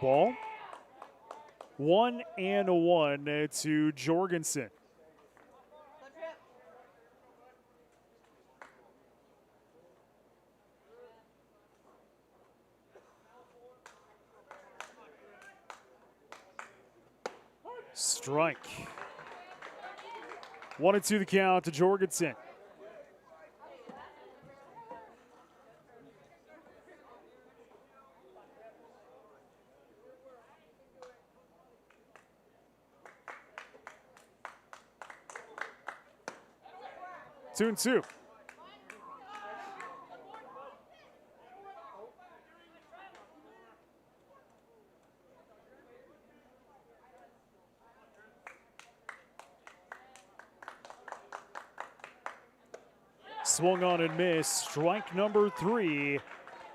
Ball. 1-1 to Jorgensen. Strike. 1-2 the count to Jorgensen. Two and two. Swung on and missed. Strike number 3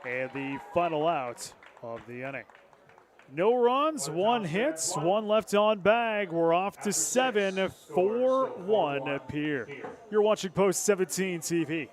And the final out of the inning. No runs, 1 hit, 1 left on bag. We're off to 7, 4-1 Pierre. You're watching Post 17 TV.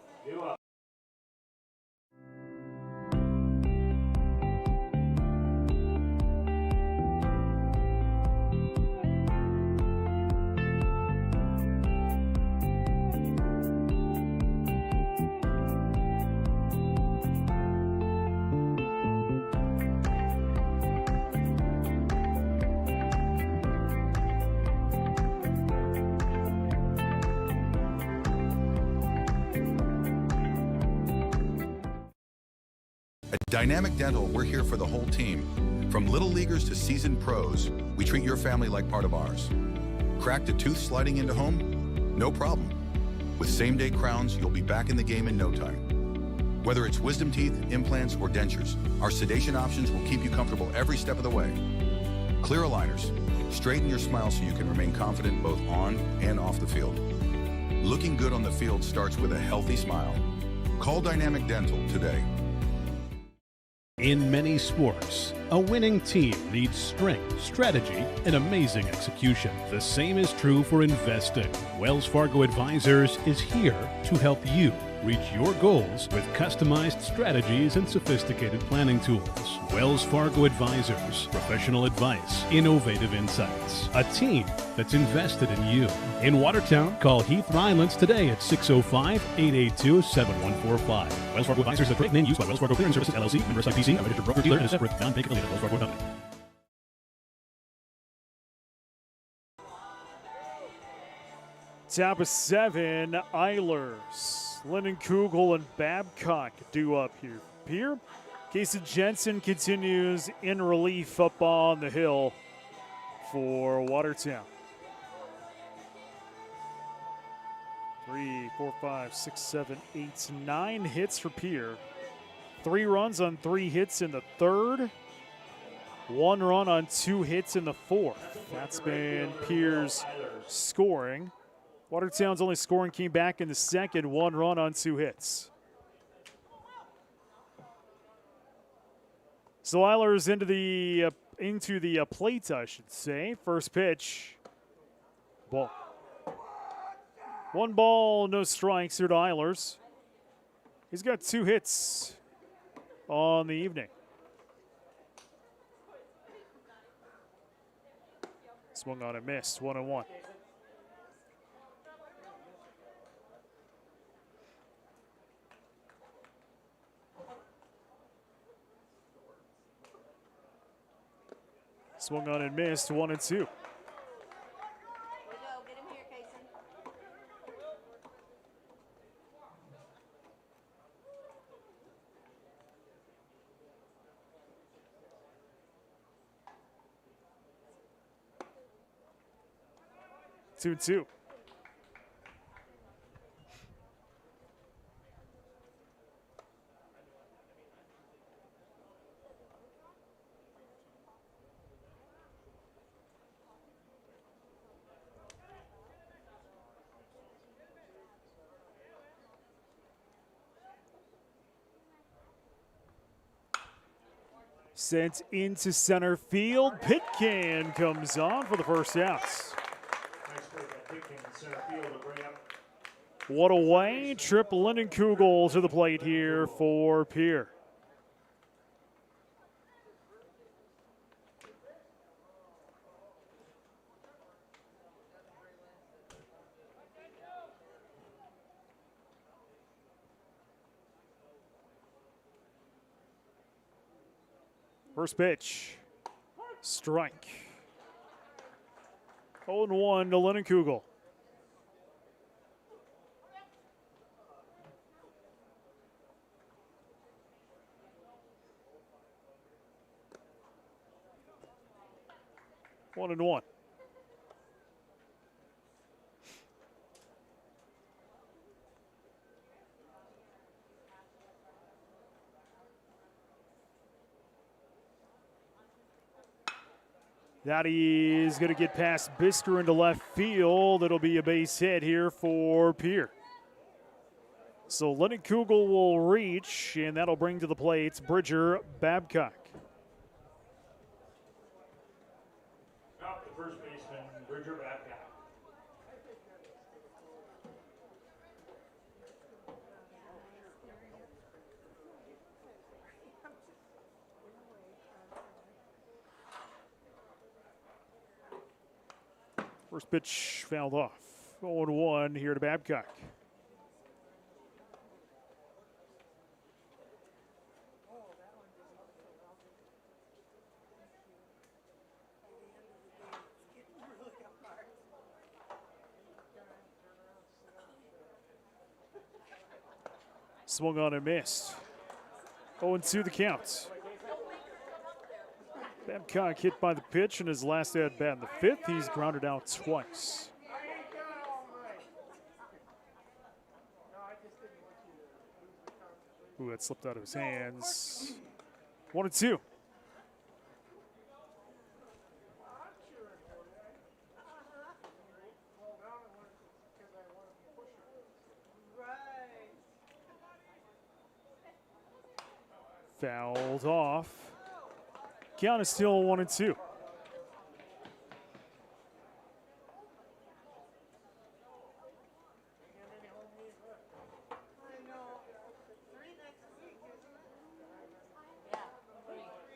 At Dynamic Dental, we're here for the whole team. From little leaguers to seasoned pros, we treat your family like part of ours. Cracked a tooth sliding into home? No problem. With same-day crowns, you'll be back in the game in no time. Whether it's wisdom teeth, implants, or dentures, our sedation options will keep you comfortable every step of the way. Clear aligners. Straighten your smile so you can remain confident both on and off the field. Looking good on the field starts with a healthy smile. Call Dynamic Dental today. In many sports, a winning team needs strength, strategy, and amazing execution. The same is true for investing. Wells Fargo Advisors is here to help you reach your goals with customized strategies and sophisticated planning tools. Wells Fargo Advisors, professional advice, innovative insights, a team that's invested in you. In Watertown, call Heath Rylands today at 605-882-7145. Wells Fargo Advisors is a trade name used by Wells Fargo Clearing Services, LLC, member SIPC, a registered broker-dealer, and a separate non-bank affiliate of Wells Fargo Company. Top of 7, Eilers. Lennon Kugel and Babcock due up here. Pierre, Casey Jensen continues in relief up on the hill for Watertown. 3, 4, 5, 6, 7, 8, 9 hits for Pierre. 3 runs on 3 hits in the third. 1 run on 2 hits in the fourth. That's been Pierre's scoring. Watertown's only scoring came back in the second. 1 run on 2 hits. So Eilers into the plate, I should say. First pitch, ball. 1 ball, no strikes here to Eilers. He's got 2 hits on the evening. Swung on and missed, 1-1. Swung on and missed, 1-2. 2-2. Sent into center field. Pitkin comes on for the first out. What a way. Trip Lindenkugel to the plate here for Pierre. First pitch, strike. 0-1 to Lindenkugel. One and one. That is going to get past Bisker into left field. It'll be a base hit here for Pierre. So Lenny Kugel will reach, and that'll bring to the plate Bridger Babcock. Up the first baseman, Bridger Babcock. First pitch fouled off. 0-1 here to Babcock. Swung on and missed. 0-2 the count. Babcock hit by the pitch in his last at bat in the fifth. He's grounded out twice. Ooh, that slipped out of his hands. 1-2. Fouled off. Count is still 1-2.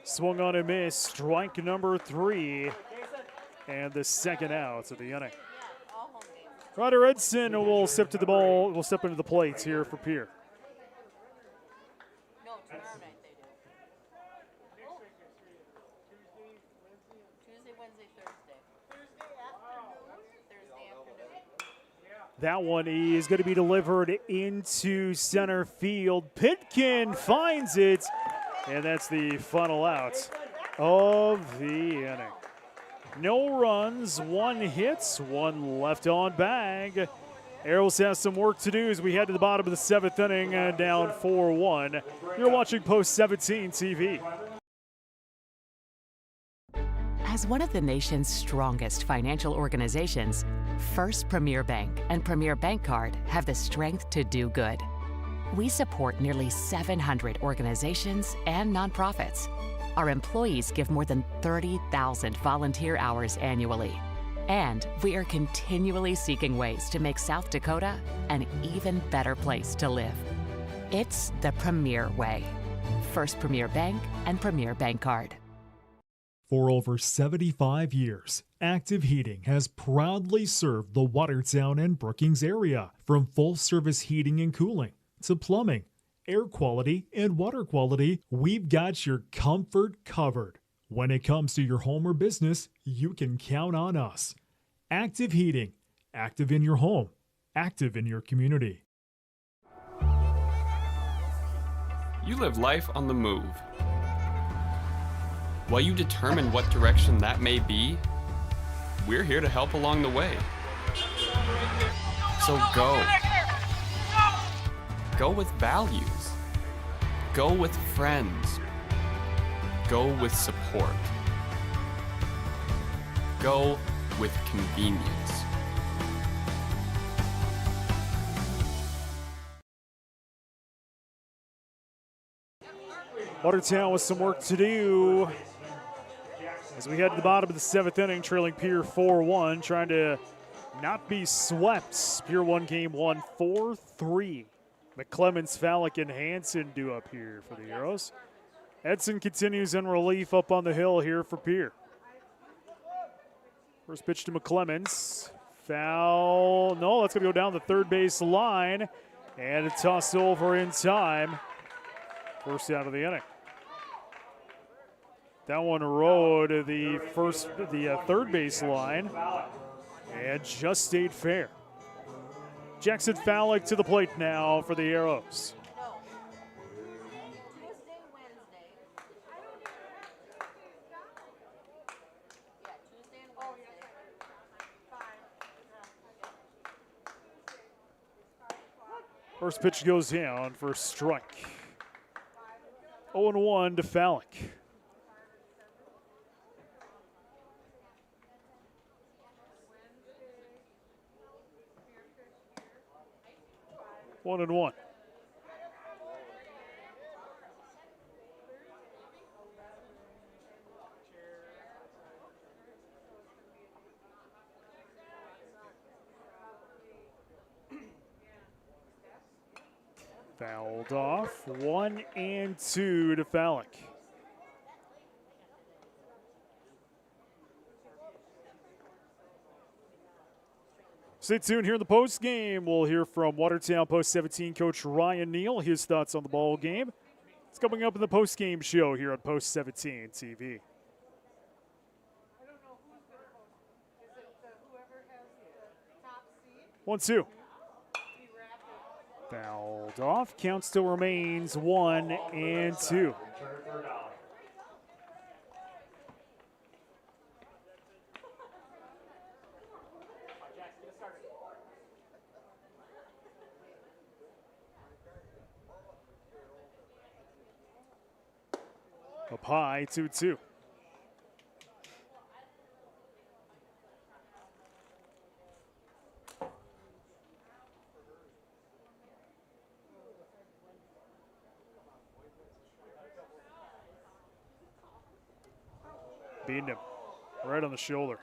Swung on and missed. Strike number 3. And the second out of the inning. Ryder Edson will step to the ball. Will step into the plates here for Pierre. That one is going to be delivered into center field. Pitkin finds it, and that's the final out of the inning. No runs, 1 hit, 1 left on bag. Arrows has some work to do as we head to the bottom of the 7th inning, down 4-1. You're watching Post 17 TV. As one of the nation's strongest financial organizations, First Premier Bank and Premier Bank Card have the strength to do good. We support nearly 700 organizations and nonprofits. Our employees give more than 30,000 volunteer hours annually. And we are continually seeking ways to make South Dakota an even better place to live. It's the Premier way. First Premier Bank and Premier Bank Card. For over 75 years, Active Heating has proudly served the Watertown and Brookings area, from full-service heating and cooling to plumbing, air quality, and water quality. We've got your comfort covered. When it comes to your home or business, you can count on us. Active Heating, active in your home, active in your community. You live life on the move. While you determine what direction that may be, we're here to help along the way. So go. Go with values. Go with friends. Go with support. Go with convenience. Watertown with some work to do as we head to the bottom of the 7th inning, trailing Pierre 4-1, trying to not be swept. Pierre won game 1 4-3. McClemens, Fallick, and Hansen do up here for the Arrows. Edson continues in relief up on the hill here for Pierre. First pitch to McClemens. Foul. No, that's going to go down the third base line. And it's tossed over in time. First out of the inning. That one rode the third base line and just stayed fair. Jackson Fallick to the plate now for the Arrows. First pitch goes down for a strike. 0-1 to Fallick. One and one. Fouled off. 1 and 2 to Fallick. Stay tuned here in the post game. We'll hear from Watertown Post 17 coach Ryan Neal, his thoughts on the ball game. It's coming up in the post game show here on Post 17 TV. 1-2. Fouled off. Count still remains 1 and 2. Up high, 2-2. Beating him right on the shoulder.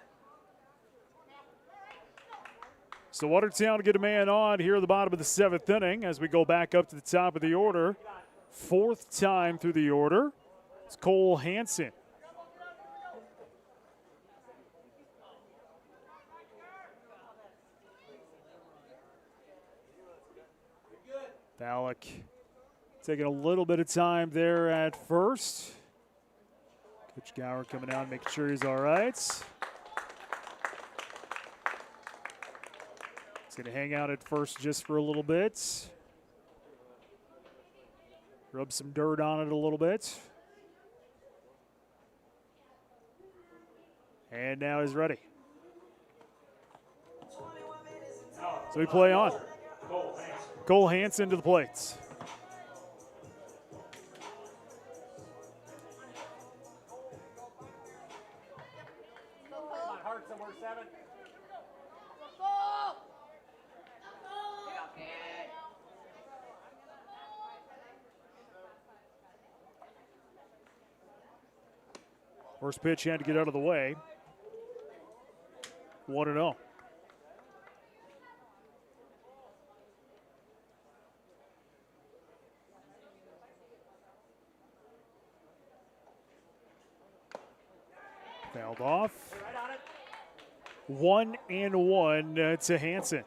So Watertown to get a man on here at the bottom of the 7th inning as we go back up to the top of the order. 4th time through the order. It's Cole Hansen. Fallick taking a little bit of time there at first. Coach Gower coming out and making sure he's all right. He's going to hang out at first just for a little bit. Rub some dirt on it a little bit. And now he's ready. So we play on. Cole Hansen to the plates. First pitch had to get out of the way. 1-0. Fouled off. 1-1 to Hansen.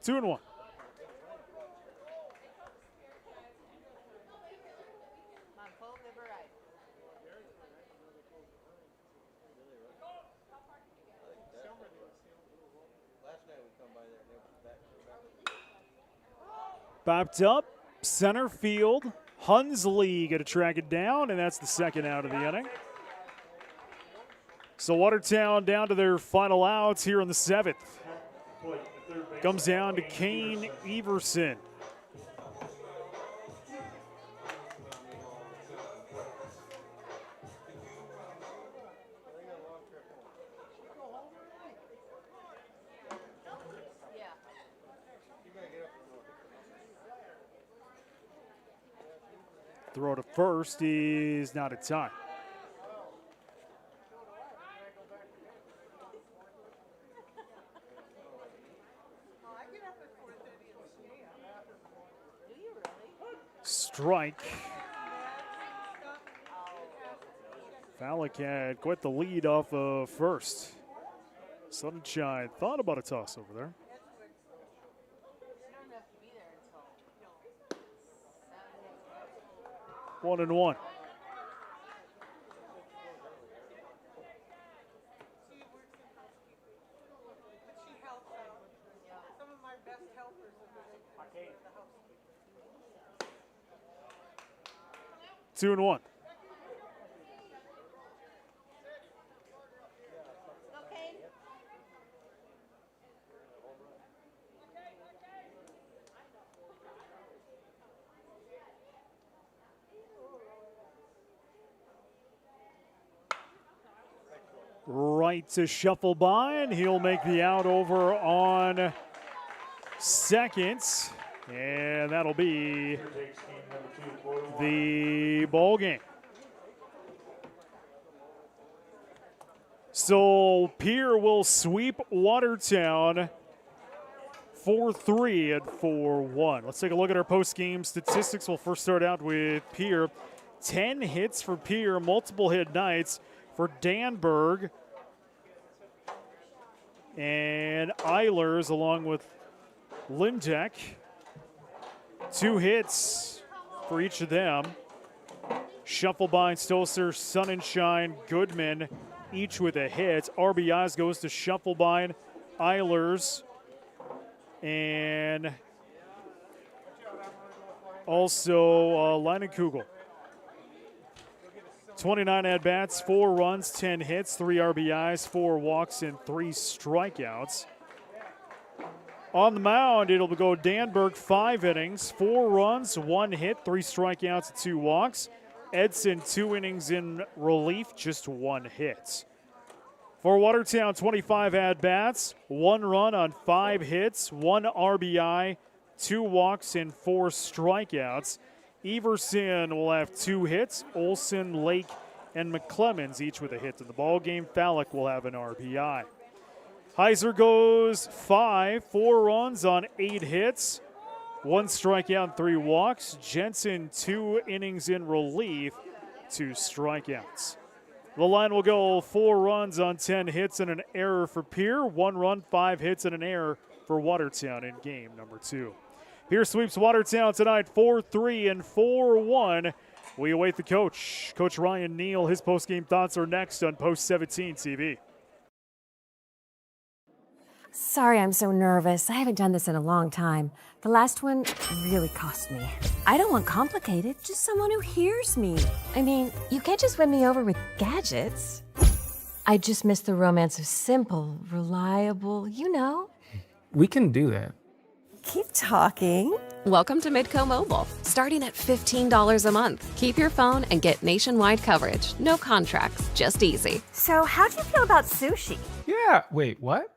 Two and one. Bopped up, center field. Hunsley got to track it down, and that's the second out of the inning. So Watertown down to their final outs here in the 7th. Comes down to Kane Everson. Throw to first is not in time. Strike. Fallick had quite the lead off of first. Sunshine thought about a toss over there. One and one. Two and one. Right to shuffle by, and he'll make the out over on second. And that'll be the ball game. So Pierre will sweep Watertown 4-3 and 4-1. Let's take a look at our post-game statistics. We'll first start out with Pierre. 10 hits for Pierre, multiple hit nights for Danberg and Eilers along with Lindeck. 2 hits for each of them. Shufflebine, Stosser, Sonnenschein, Goodman, each with a hit. RBIs goes to Shufflebine, Eilers, and also Leinenkugel. 29 at-bats, 4 runs, 10 hits, 3 RBIs, 4 walks, and 3 strikeouts. On the mound, it'll go Danberg, 5 innings, 4 runs, 1 hit, 3 strikeouts, and 2 walks. Edson, 2 innings in relief, just 1 hit. For Watertown, 25 at-bats, 1 run on 5 hits, 1 RBI, 2 walks, and 4 strikeouts. Everson will have 2 hits. Olson, Lake, and McClemens each with a hit in the ballgame. Fallick will have an RBI. Heiser goes 5, 4 runs on 8 hits, 1 strikeout and 3 walks. Jensen, 2 innings in relief, 2 strikeouts. The line will go 4 runs on 10 hits and an error for Pierre, 1 run, 5 hits, and an error for Watertown in game number 2. Pierre sweeps Watertown tonight 4-3 and 4-1. We await the coach. Coach Ryan Neal, his post-game thoughts are next on Post 17 TV. Sorry, I'm so nervous. I haven't done this in a long time. The last one really cost me. I don't want complicated, just someone who hears me. I mean, you can't just win me over with gadgets. I just miss the romance of simple, reliable, you know. We can do that. Keep talking. Welcome to Midco Mobile. Starting at $15 a month. Keep your phone and get nationwide coverage. No contracts, just easy. So how do you feel about sushi? Yeah, wait, what?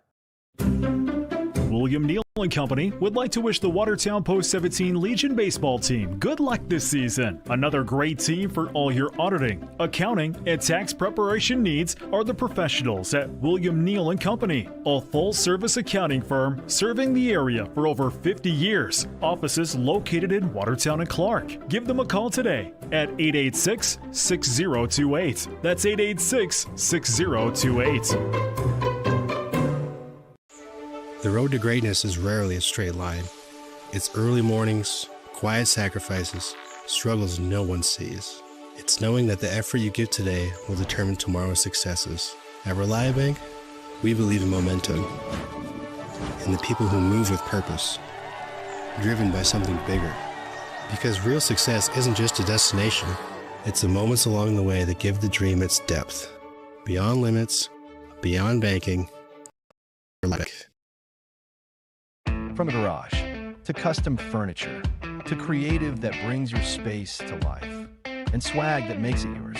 William Neal & Company would like to wish the Watertown Post 17 Legion baseball team good luck this season. Another great team for all your auditing, accounting, and tax preparation needs are the professionals at William Neal & Company, a full-service accounting firm serving the area for over 50 years. Offices located in Watertown and Clark. Give them a call today at 886-6028. That's 886-6028. The road to greatness is rarely a straight line. It's early mornings, quiet sacrifices, struggles no one sees. It's knowing that the effort you give today will determine tomorrow's successes. At Reliabank, we believe in momentum, in the people who move with purpose, driven by something bigger. Because real success isn't just a destination, it's the moments along the way that give the dream its depth. Beyond limits, beyond banking, Reliabank. From the garage, to custom furniture, to creative that brings your space to life, and swag that makes it yours.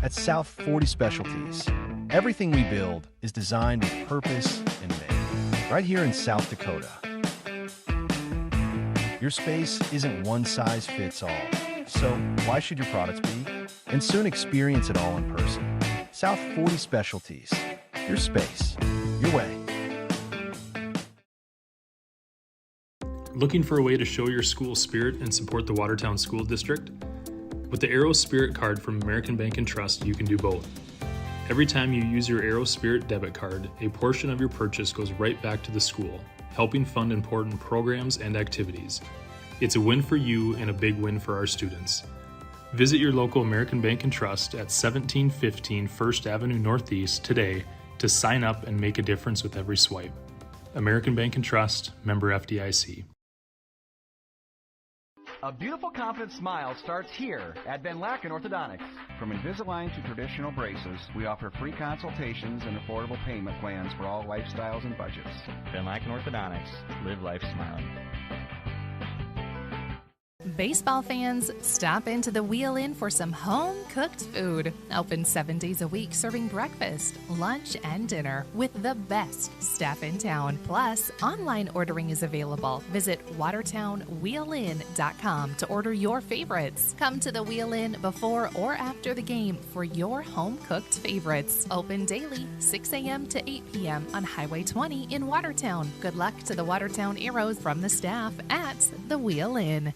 At South 40 Specialties, everything we build is designed with purpose and made, right here in South Dakota. Your space isn't one size fits all, so why should your products be? And soon experience it all in person. South 40 Specialties, your space, your way. Looking for a way to show your school spirit and support the Watertown School District? With the Aero Spirit card from American Bank and Trust, you can do both. Every time you use your Aero Spirit debit card, a portion of your purchase goes right back to the school, helping fund important programs and activities. It's a win for you and a big win for our students. Visit your local American Bank and Trust at 1715 First Avenue Northeast today to sign up and make a difference with every swipe. American Bank and Trust, member FDIC. A beautiful, confident smile starts here at Van Laken Orthodontics. From Invisalign to traditional braces, we offer free consultations and affordable payment plans for all lifestyles and budgets. Van Laken Orthodontics. Live life smiling. Baseball fans, stop into the Wheel Inn for some home-cooked food. Open 7 days a week, serving breakfast, lunch, and dinner with the best staff in town. Plus, online ordering is available. Visit watertownwheelin.com to order your favorites. Come to the Wheel Inn before or after the game for your home-cooked favorites. Open daily, 6 a.m. to 8 p.m. on Highway 20 in Watertown. Good luck to the Watertown Arrows from the staff at the Wheel Inn.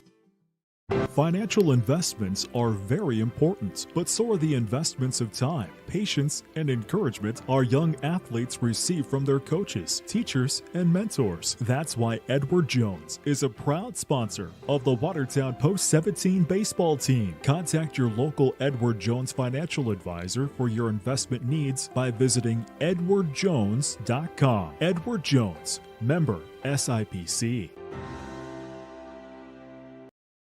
Financial investments are very important, but so are the investments of time, patience, and encouragement our young athletes receive from their coaches, teachers, and mentors. That's why Edward Jones is a proud sponsor of the Watertown Post-17 baseball team. Contact your local Edward Jones financial advisor for your investment needs by visiting edwardjones.com. Edward Jones, member SIPC.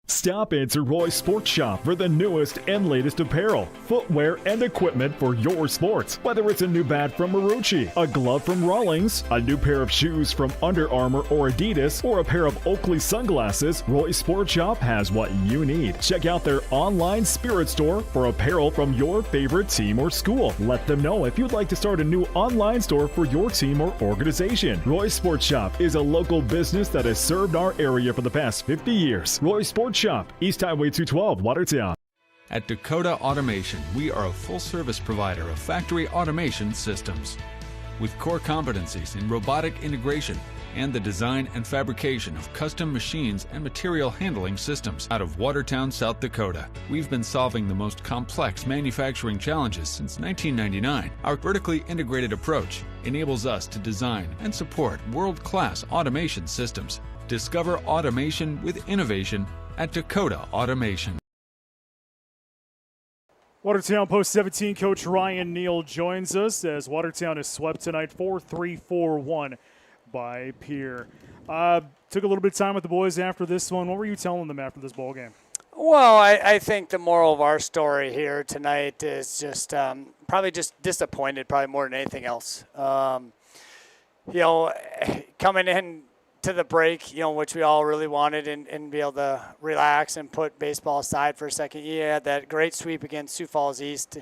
Stop into Roy's Sports Shop for the newest and latest apparel, footwear, and equipment for your sports. Whether it's a new bat from Marucci, a glove from Rawlings, a new pair of shoes from Under Armour or Adidas, or a pair of Oakley sunglasses, Roy's Sports Shop has what you need. Check out their online spirit store for apparel from your favorite team or school. Let them know if you'd like to start a new online store for your team or organization. Roy's Sports Shop is a local business that has served our area for the past 50 years. Roy's Sports Shop, East Highway 212, Watertown. At Dakota Automation, we are a full-service provider of factory automation systems. With core competencies in robotic integration and the design and fabrication of custom machines and material handling systems out of Watertown, South Dakota. We've been solving the most complex manufacturing challenges since 1999. Our vertically integrated approach enables us to design and support world-class automation systems. Discover automation with innovation at Dakota Automation. Watertown Post-17 coach Ryan Neal joins us as Watertown is swept tonight 4-3-4-1 by Pierre. Took a little bit of time with the boys after this one. What were you telling them after this ball game? Well, I think the moral of our story here tonight is just probably just disappointed, probably more than anything else. Coming in to the break, which we all really wanted, and be able to relax and put baseball aside for a second. You had that great sweep against Sioux Falls East,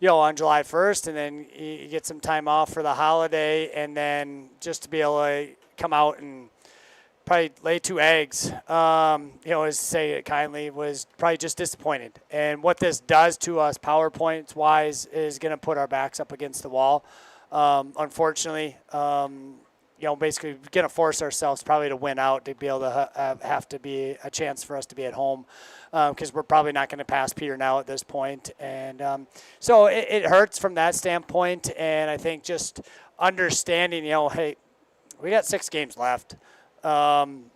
on July 1st, and then you get some time off for the holiday, and then just to be able to come out and probably lay 2 eggs, as say it kindly, was probably just disappointed. And what this does to us PowerPoints-wise is going to put our backs up against the wall. Unfortunately, basically going to force ourselves probably to win out to be able to have to be a chance for us to be at home because we're probably not going to pass Peter now at this point. And so it hurts from that standpoint. And I think just understanding, hey, we got 6 games left. And,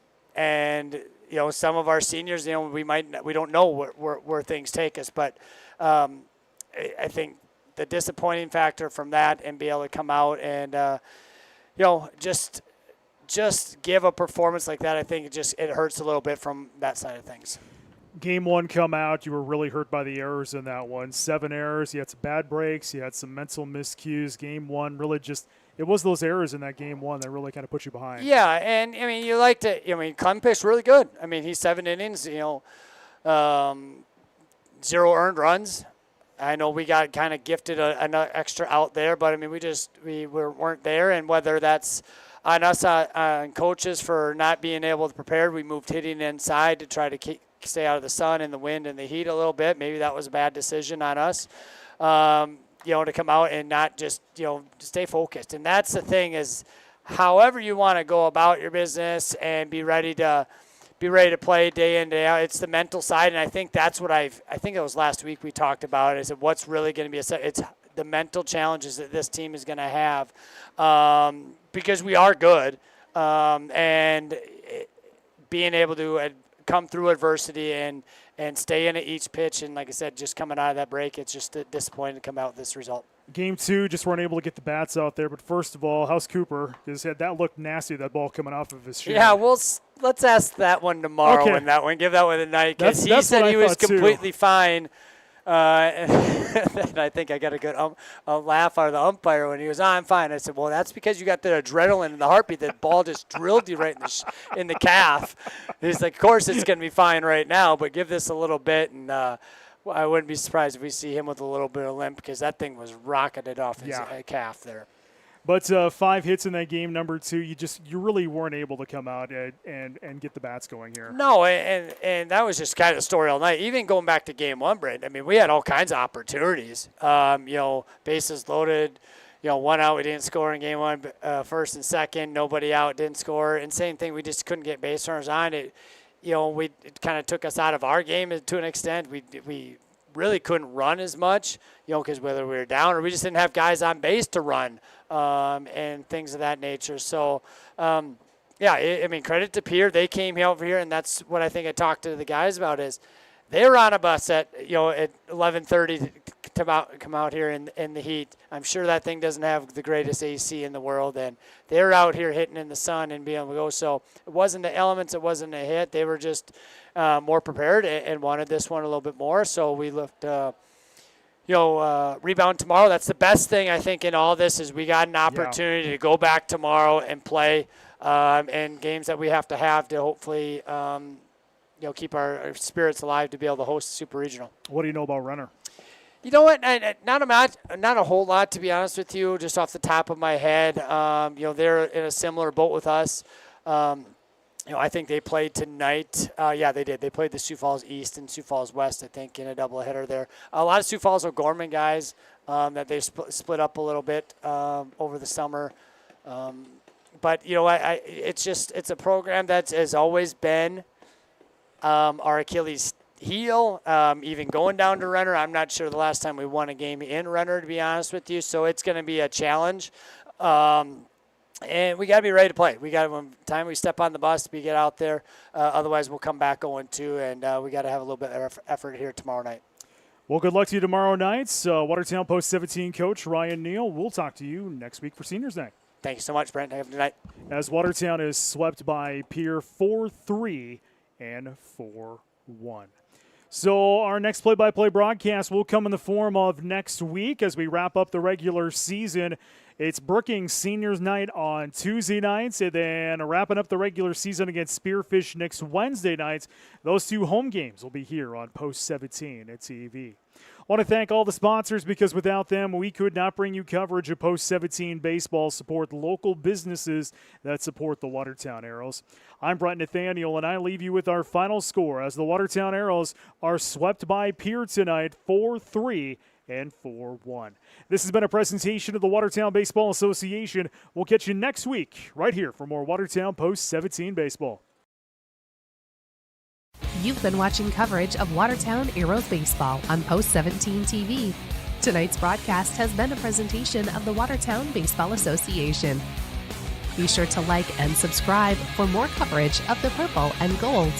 some of our seniors, we don't know where things take us. But I think the disappointing factor from that and be able to come out and, just give a performance like that, I think it hurts a little bit from that side of things. Game 1 come out, you were really hurt by the errors in that one. 7 errors, you had some bad breaks, you had some mental miscues. Game 1 really it was those errors in that game 1 that really kind of put you behind. Yeah, and, you like to, Clem pitched really good. He's 7 innings, 0 earned runs. I know we got kind of gifted an extra out there, but we weren't there, and whether that's on us, on coaches for not being able to prepare, we moved hitting inside to try to stay out of the sun and the wind and the heat a little bit. Maybe that was a bad decision on us, to come out and not just stay focused. And that's the thing is, however you want to go about your business and be ready to play day in, day out. It's the mental side, and I think that's what I think it was last week we talked about, is what's really going to be it's the mental challenges that this team is going to have because we are good, and being able to come through adversity and stay in at each pitch. And like I said, just coming out of that break, it's just disappointing to come out with this result. Game 2, just weren't able to get the bats out there. But first of all, how's Cooper? Because that looked nasty, that ball coming off of his shin. Yeah, let's ask that one tomorrow. Okay. Give that one a night. Because he said he was completely fine And I think I got a good laugh out of the umpire when he was, I'm fine. I said, well, that's because you got the adrenaline and the heartbeat. That ball just drilled you right in the calf. He's like, of course it's going to be fine right now, but give this a little bit. And I wouldn't be surprised if we see him with a little bit of limp because that thing was rocketed off his calf there. But 5 hits in that game, number 2. You really weren't able to come out and get the bats going here. No, and that was just kind of the story all night. Even going back to game 1, Brent, I mean, we had all kinds of opportunities. Bases loaded, 1 out, we didn't score in game 1. First and second, nobody out, didn't score. And same thing, we just couldn't get base runners on. It kind of took us out of our game to an extent. We really couldn't run as much, because whether we were down or we just didn't have guys on base to run. And things of that nature. So, credit to Pierre. They came over here, and that's what I think I talked to the guys about is they were on a bus at 11:30 to come out here in the heat. I'm sure that thing doesn't have the greatest AC in the world, and they're out here hitting in the sun and being able to go. So it wasn't the elements. It wasn't a hit. They were just more prepared and wanted this one a little bit more. So we looked rebound tomorrow. That's the best thing I think in all this is we got an opportunity to go back tomorrow and play and games that we have to hopefully keep our spirits alive to be able to host the Super Regional. What do you know about Renner? You know what? Not a whole lot, to be honest with you, just off the top of my head. They're in a similar boat with us. I think they played tonight. They did. They played the Sioux Falls East and Sioux Falls West, I think, in a doubleheader there. A lot of Sioux Falls O'Gorman guys that they split up a little bit over the summer. But it's a program that has always been our Achilles heel. Even going down to Renner, I'm not sure the last time we won a game in Renner, to be honest with you. So it's going to be a challenge. And we got to be ready to play. When time we step on the bus, we get out there. Otherwise, we'll come back 0-2, and we got to have a little bit of effort here tomorrow night. Well, good luck to you tomorrow night. Watertown Post 17 coach Ryan Neal. We'll talk to you next week for Seniors Night. Thank you so much, Brent. Have a good night. As Watertown is swept by Pierre 4-3 and 4-1. So our next play-by-play broadcast will come in the form of next week as we wrap up the regular season. It's Brookings Seniors Night on Tuesday nights, and then wrapping up the regular season against Spearfish next Wednesday nights. Those 2 home games will be here on Post 17 at TV. I want to thank all the sponsors because without them, we could not bring you coverage of Post 17 baseball. Support local businesses that support the Watertown Arrows. I'm Brent Nathaniel, and I leave you with our final score as the Watertown Arrows are swept by Pierre tonight 4-3 and 4-1. This has been a presentation of the Watertown Baseball Association. We'll catch you next week right here for more Watertown Post 17 baseball. You've been watching coverage of Watertown Arrows baseball on Post 17 TV. Tonight's broadcast has been a presentation of the Watertown Baseball Association. Be sure to like and subscribe for more coverage of the purple and gold.